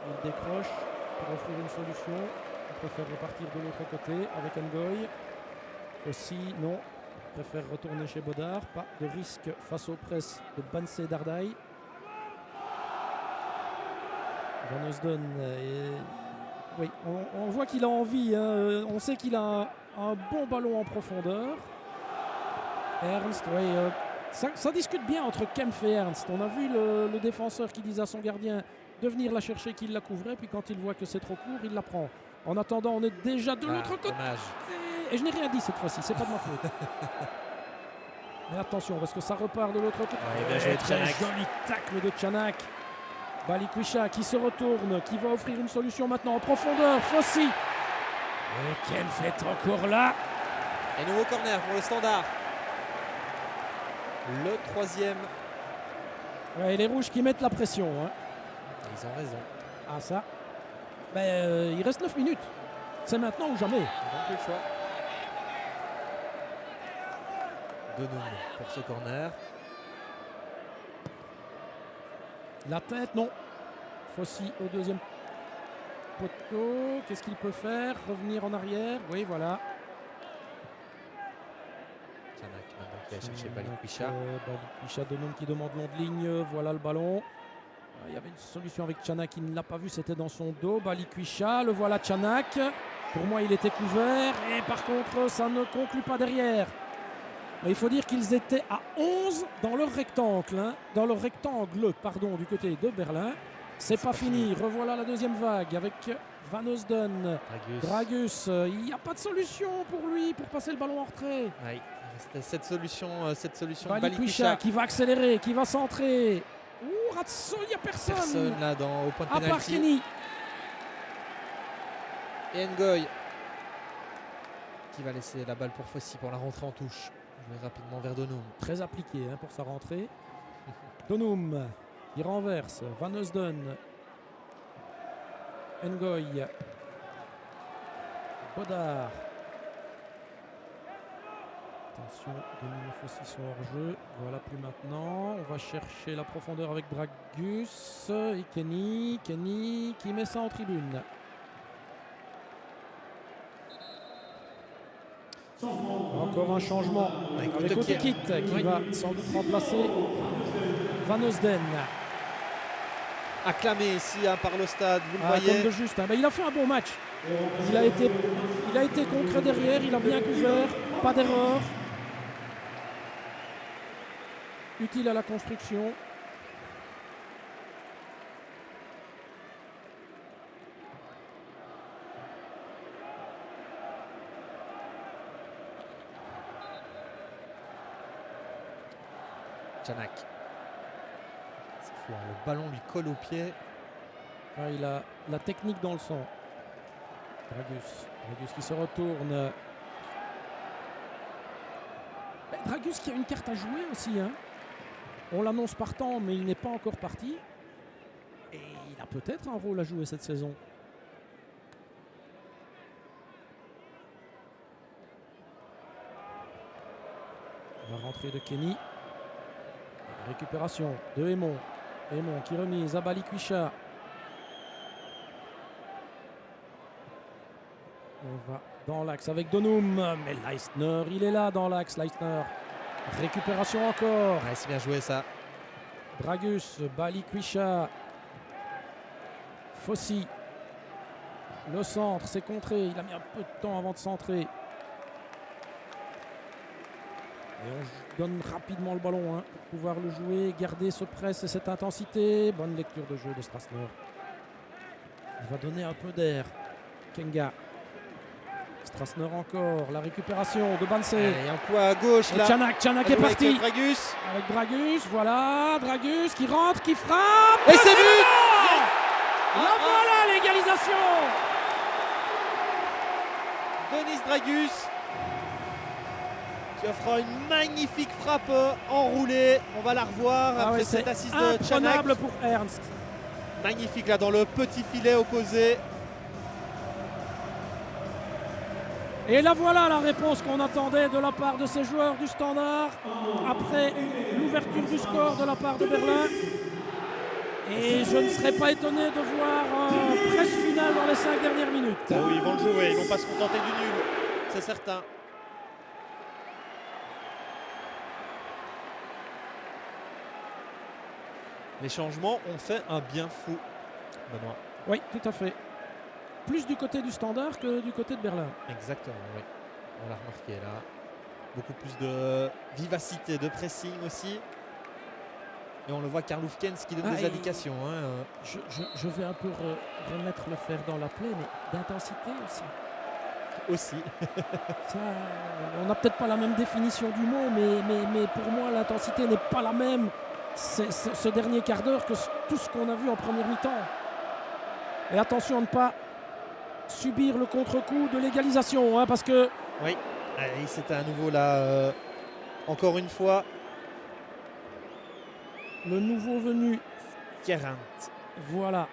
Il décroche pour offrir une solution. Il préfère repartir de l'autre côté avec Ngoy. Aussi, non. Il préfère retourner chez Bodard. Pas de risque face aux presses de Bansé Dardai. Van Osdon. Oui, on voit qu'il a envie. On sait qu'il a un bon ballon en profondeur. Ernst, oui, ça discute bien entre Kempf et Ernst. On a vu le défenseur qui disait à son gardien de venir la chercher, qu'il la couvrait, puis quand il voit que c'est trop court, il la prend. En attendant, on est déjà de l'autre côté. Dommage. Et je n'ai rien dit cette fois-ci, c'est pas de ma faute. Mais attention, parce que ça repart de l'autre côté. Ouais, bien joué de Très Chanak. joli tacle de Chanak. Balikwisha qui se retourne, qui va offrir une solution maintenant en profondeur. Fossi. Et Kempf est encore là. Et nouveau corner pour le Standard. Le troisième. Ouais, et les rouges qui mettent la pression. Hein. Ils ont raison. Ah ça. Il reste 9 minutes. C'est maintenant ou jamais. Ils n'ont plus le choix. Donum pour ce corner. La tête, non. Fossi au deuxième poteau. Qu'est-ce qu'il peut faire? Revenir en arrière. Oui, voilà. Chanak maintenant qui va chercher Balikwisha. Balikwisha, Donum qui demande long de ligne. Voilà le ballon. Il y avait une solution avec Chanak, qui ne l'a pas vu, c'était dans son dos. Balikwisha, le voilà Chanak. Pour moi, il était couvert. Et par contre, ça ne conclut pas derrière. Mais il faut dire qu'ils étaient à 11 dans leur rectangle. Dans leur rectangle, pardon, du côté de Berlin. C'est pas fini. Revoilà la deuxième vague avec Van Osdon. Dragus. Il n'y a pas de solution pour lui pour passer le ballon en retrait. Oui, c'était cette solution Balikwisha Balikwisha. qui va accélérer, qui va centrer. Ouh, Ratso, il n'y a personne. Personne là au point de À part pénalty. Kenny. Et Ngoy qui va laisser la balle pour Fossi pour la rentrée en touche. Jouer rapidement vers Donum. Très appliqué pour sa rentrée. Donum, il renverse. Van Osdon. Ngoy. Bodard. Attention, Donum et Fossi sont hors jeu. Voilà, plus maintenant. On va chercher la profondeur avec Dragus et Kenny. Kenny qui met ça en tribune. Encore un changement avec Otekit qui va sans doute remplacer Van Osden. acclamé ici hein, par le stade, vous le Comme voyez. de juste. Hein. Il a fait un bon match. Il a été concret derrière, il a bien couvert, pas d'erreur. Utile à la construction. Janak. C'est fou, hein, le ballon lui colle au pied. Ah, il a la technique dans le sang. Dragus qui se retourne. Dragus qui a une carte à jouer aussi. Hein. On l'annonce partant, mais il n'est pas encore parti. Et il a peut-être un rôle à jouer cette saison. La rentrée de Kenny. Récupération de Aymon. Aymon qui remise à Balikwisha. On va dans l'axe avec Donum. Mais Leistner, il est là dans l'axe, Leistner. Récupération encore. Ouais, c'est bien joué ça. Dragus, Balikwisha. Fossi. Le centre, c'est contré. Il a mis un peu de temps avant de centrer. Et on donne rapidement le ballon hein, pour pouvoir le jouer, garder ce press et cette intensité. Bonne lecture de jeu de Strasner. Il va donner un peu d'air. Kenga. Strasner encore. La récupération de Banse. Et un coup à gauche Et là. Chanak est parti. Avec Dragus. Avec Dragus, voilà. Dragus qui rentre, qui frappe. Et c'est but. La voilà l'égalisation. Denis Dragus qui offre une magnifique frappe enroulée. On va la revoir Ah après ouais, cette c'est assise de Chanak. imprenable pour Ernst. Magnifique là dans le petit filet opposé. Et là voilà la réponse qu'on attendait de la part de ces joueurs du Standard après l'ouverture du score de la part de Berlin. Et je ne serais pas étonné de voir un presse final dans les 5 dernières minutes. Ah oui, ils vont le jouer, ils vont pas se contenter du nul, c'est certain. Les changements ont fait un bien fou, Benoît. Oui, tout à fait. Plus du côté du Standard que du côté de Berlin. Exactement, oui. On l'a remarqué là. Beaucoup plus de vivacité, de pressing aussi. Et on le voit Karl Hufkens qui donne des indications. Hein. Je vais un peu remettre le fer dans la plaie, mais d'intensité aussi. Aussi. Ça, on n'a peut-être pas la même définition du mot, mais pour moi, l'intensité n'est pas la même ce dernier quart d'heure que tout ce qu'on a vu en première mi-temps. Et attention à ne pas subir le contre-coup de l'égalisation, hein, parce que... Oui, c'était à nouveau là, encore une fois. Le nouveau venu. Kerrant. Voilà.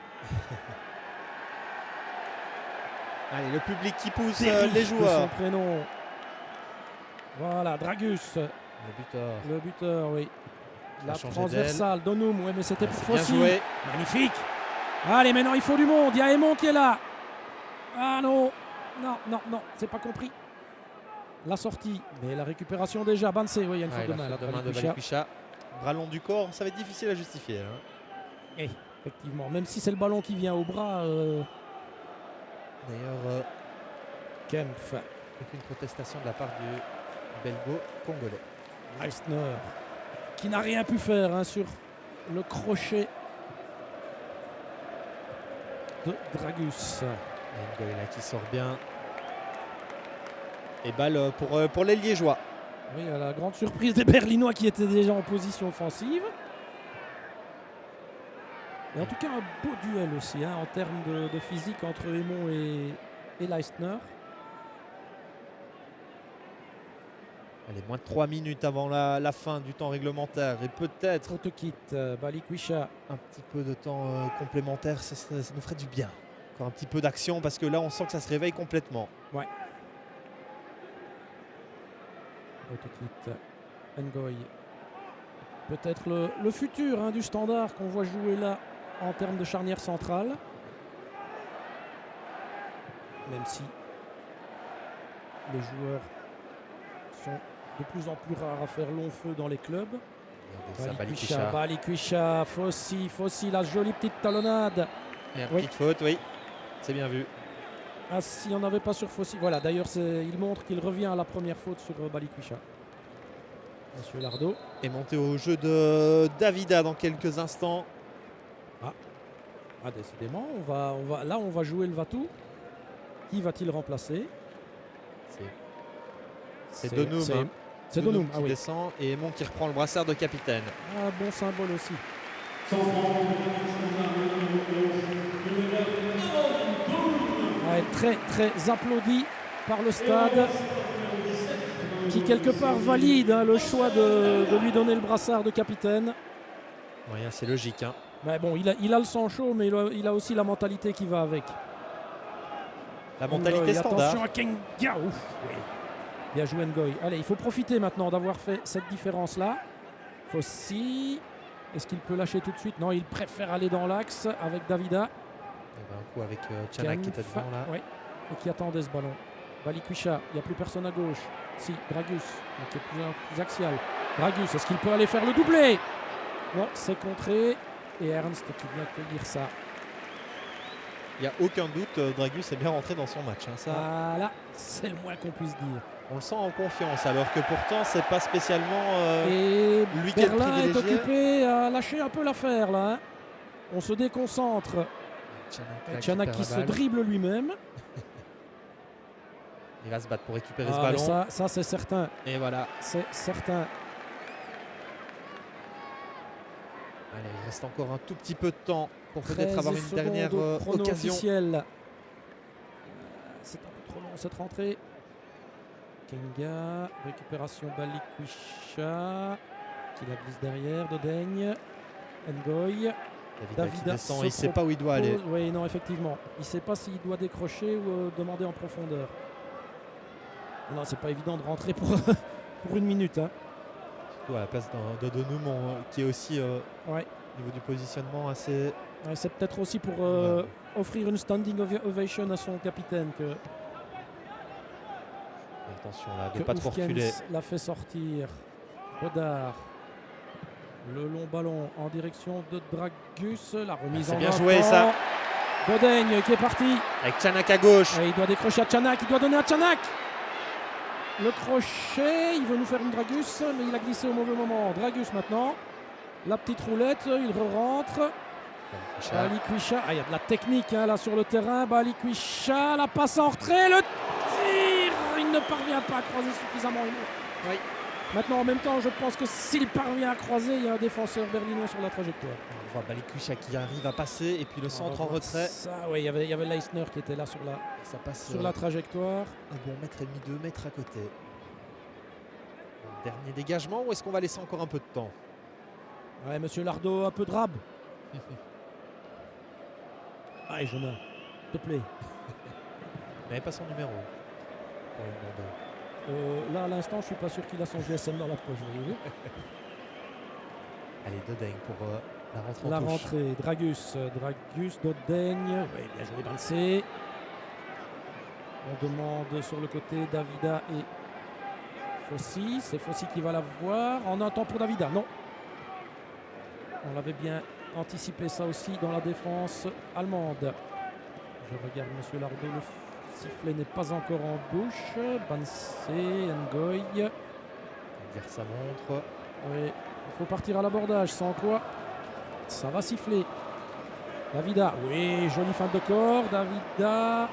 Allez, le public qui pousse Derrick les de joueurs. son prénom. Voilà, Dragus. Le Le buteur, oui. La changé transversale, Donum, ouais, mais c'était pour bien Fossi. joué. Magnifique. Allez, maintenant il faut du monde. Il y a Aymon qui est là. Ah non, non, c'est pas compris. La sortie, mais la récupération déjà. Banse, oui, il y a une faute de main. La faute de main de Balikwisha. Bras long du corps, ça va être difficile à justifier. Hein. Et, effectivement, même si c'est le ballon qui vient au bras. D'ailleurs, Kempf. aucune protestation de la part du belgo-congolais. Leistner, qui n'a rien pu faire hein, sur le crochet de Dragus. Ngoïla qui sort bien. Et balle pour les Liégeois. Oui, à la grande surprise des Berlinois qui étaient déjà en position offensive. Et en tout cas, un beau duel aussi hein, en termes de physique entre Aymon et Leistner. Allez, moins de 3 minutes avant la fin du temps réglementaire. Et peut-être Autokit, Balikwisha. un petit peu de temps complémentaire, ça nous ferait du bien. Encore un petit peu d'action parce que là, on sent que ça se réveille complètement. Ouais. Autokit, Ngoy. Peut-être le futur hein, du Standard qu'on voit jouer là en termes de charnière centrale. Même si les joueurs sont de plus en plus rares à faire long feu dans les clubs. Regardez ça, Balikwisha, Balikwisha. Balikwisha, Fossi, la jolie petite talonnade. Et une Oui. petite faute, oui. C'est bien vu. Ah, si on n'avait pas sur Fossi. Voilà, d'ailleurs, il montre qu'il revient à la première faute sur Balikwisha. Monsieur Lardo. Et monté au jeu de Davida dans quelques instants. Ah, décidément, là, on va jouer le Vatou. Qui va-t-il remplacer? C'est Donum. Hein. C'est Donum, qui ah oui. descend et Aymon qui reprend le brassard de capitaine. Ah, bon symbole aussi. Ouais, très très applaudi par le stade qui quelque part valide le choix de lui donner le brassard de capitaine. Ouais, c'est logique. Hein. Mais bon, il a le sang chaud, mais il a aussi la mentalité qui va avec. La mentalité Ngoy, standard. attention à Kenga. Ouf, oui. Bien joué Ngoy. Allez, il faut profiter maintenant d'avoir fait cette différence-là. Fossi, est-ce qu'il peut lâcher tout de suite? Non, il préfère aller dans l'axe avec Davida. Il y avait un coup avec Chanak qui était devant là. Oui, et qui attendait ce ballon. Balikwisha, il n'y a plus personne à gauche. Si, Dragus, qui est plus axial. Dragus, est-ce qu'il peut aller faire le doublé? Non, c'est contré. Et Ernst qui vient cueillir ça. Il n'y a aucun doute, Dragus est bien rentré dans son match. Hein, ça, Voilà, c'est le moins qu'on puisse dire. on le sent en confiance, alors que pourtant, c'est pas spécialement Et lui qui est le Berlin est privilégié. occupé à lâcher un peu l'affaire là. Hein. On se déconcentre. Chanak qui se dribble lui-même. Il va se battre pour récupérer ce Ah, mais ballon. ça c'est certain. Et voilà. C'est certain. Allez, il reste encore un tout petit peu de temps pour 13 peut-être avoir une secondes dernière au chrono occasion. officiel. C'est un peu trop long cette rentrée. Kenga, récupération Balikwisha, qui la glisse derrière, Dodaigne, Ngoy. Davida qui descend, se il ne sait pas où il doit aller. Oui, non, effectivement. Il ne sait pas s'il doit décrocher ou demander en profondeur. Non, c'est pas évident de rentrer pour, pour une minute. Hein. Surtout à la place de Donum, qui est aussi Ouais. au niveau du positionnement assez. Ouais, c'est peut-être aussi pour offrir une standing ovation à son capitaine que, Attention là, de que pas trop Oufkens reculer. l'a fait sortir. Bodard. Le long ballon en direction de Dragus. La remise c'est en bien avant. joué, ça. Dodaigne qui est parti. Avec Chanak à gauche. Et il doit décrocher à Chanak. Il doit donner à Chanak. Le crochet. Il veut nous faire une Dragus, mais il a glissé au mauvais moment. Dragus maintenant. La petite roulette. Il re-rentre. Balikwisha. Ah, il y a de la technique hein, là sur le terrain. Balikwisha. La passe en retrait. Le tir. Il ne parvient pas à croiser suffisamment. Oui. Maintenant, en même temps, je pense que s'il parvient à croiser, il y a un défenseur berlinois sur la trajectoire. On voit Balikwisha qui arrive à passer et puis le centre en retrait. Ça, oui, il y avait Leisner qui était là sur Ça passe la trajectoire. un bon mètre et demi, 2 mètres à côté. Dernier dégagement ou est-ce qu'on va laisser encore un peu de temps? Ouais, monsieur Lardo, un peu de rab. Allez, Jonah, s'il te plaît. Il n'avait pas son numéro. Pour le demander. Là, à l'instant, je suis pas sûr qu'il a son GSM dans la poche. Voyez-vous. Allez, Dodaigne pour la rentrée en La touche. rentrée, Dragus, Dodaigne. Oui, bien joué dans le C. On demande sur le côté Davida et Fossi. C'est Fossi qui va la voir. En un temps pour Davida. Non. On l'avait bien anticipé ça aussi dans la défense allemande. Je regarde monsieur Lardo. Le sifflet n'est pas encore en bouche. Bansé, Ngoy. Dire sa montre. Oui, il faut partir à l'abordage, sans quoi ça va siffler. Davida, oui, jolie fin de corps. Davida.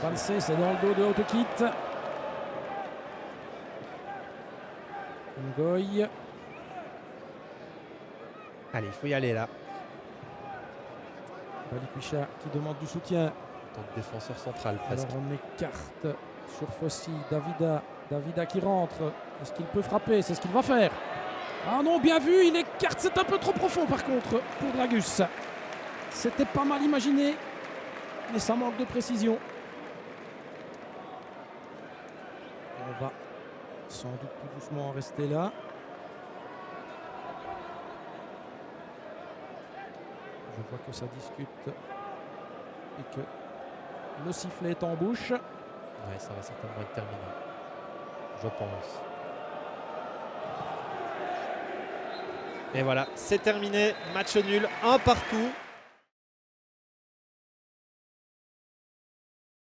Bansé, c'est dans le dos de Autokit. Ngoy. Allez, il faut y aller là. Balikwisha qui demande du soutien. En tant que défenseur central presque. Alors on écarte sur Fossi. Davida qui rentre. Est-ce qu'il peut frapper? C'est ce qu'il va faire. Ah non, bien vu, il écarte. C'est un peu trop profond par contre pour Dragus. C'était pas mal imaginé, mais ça manque de précision. On va sans doute tout doucement rester là. Je vois que ça discute et que le sifflet est en bouche. Ouais, ça va certainement être terminé. Je pense. Et voilà, c'est terminé. Match nul, un partout.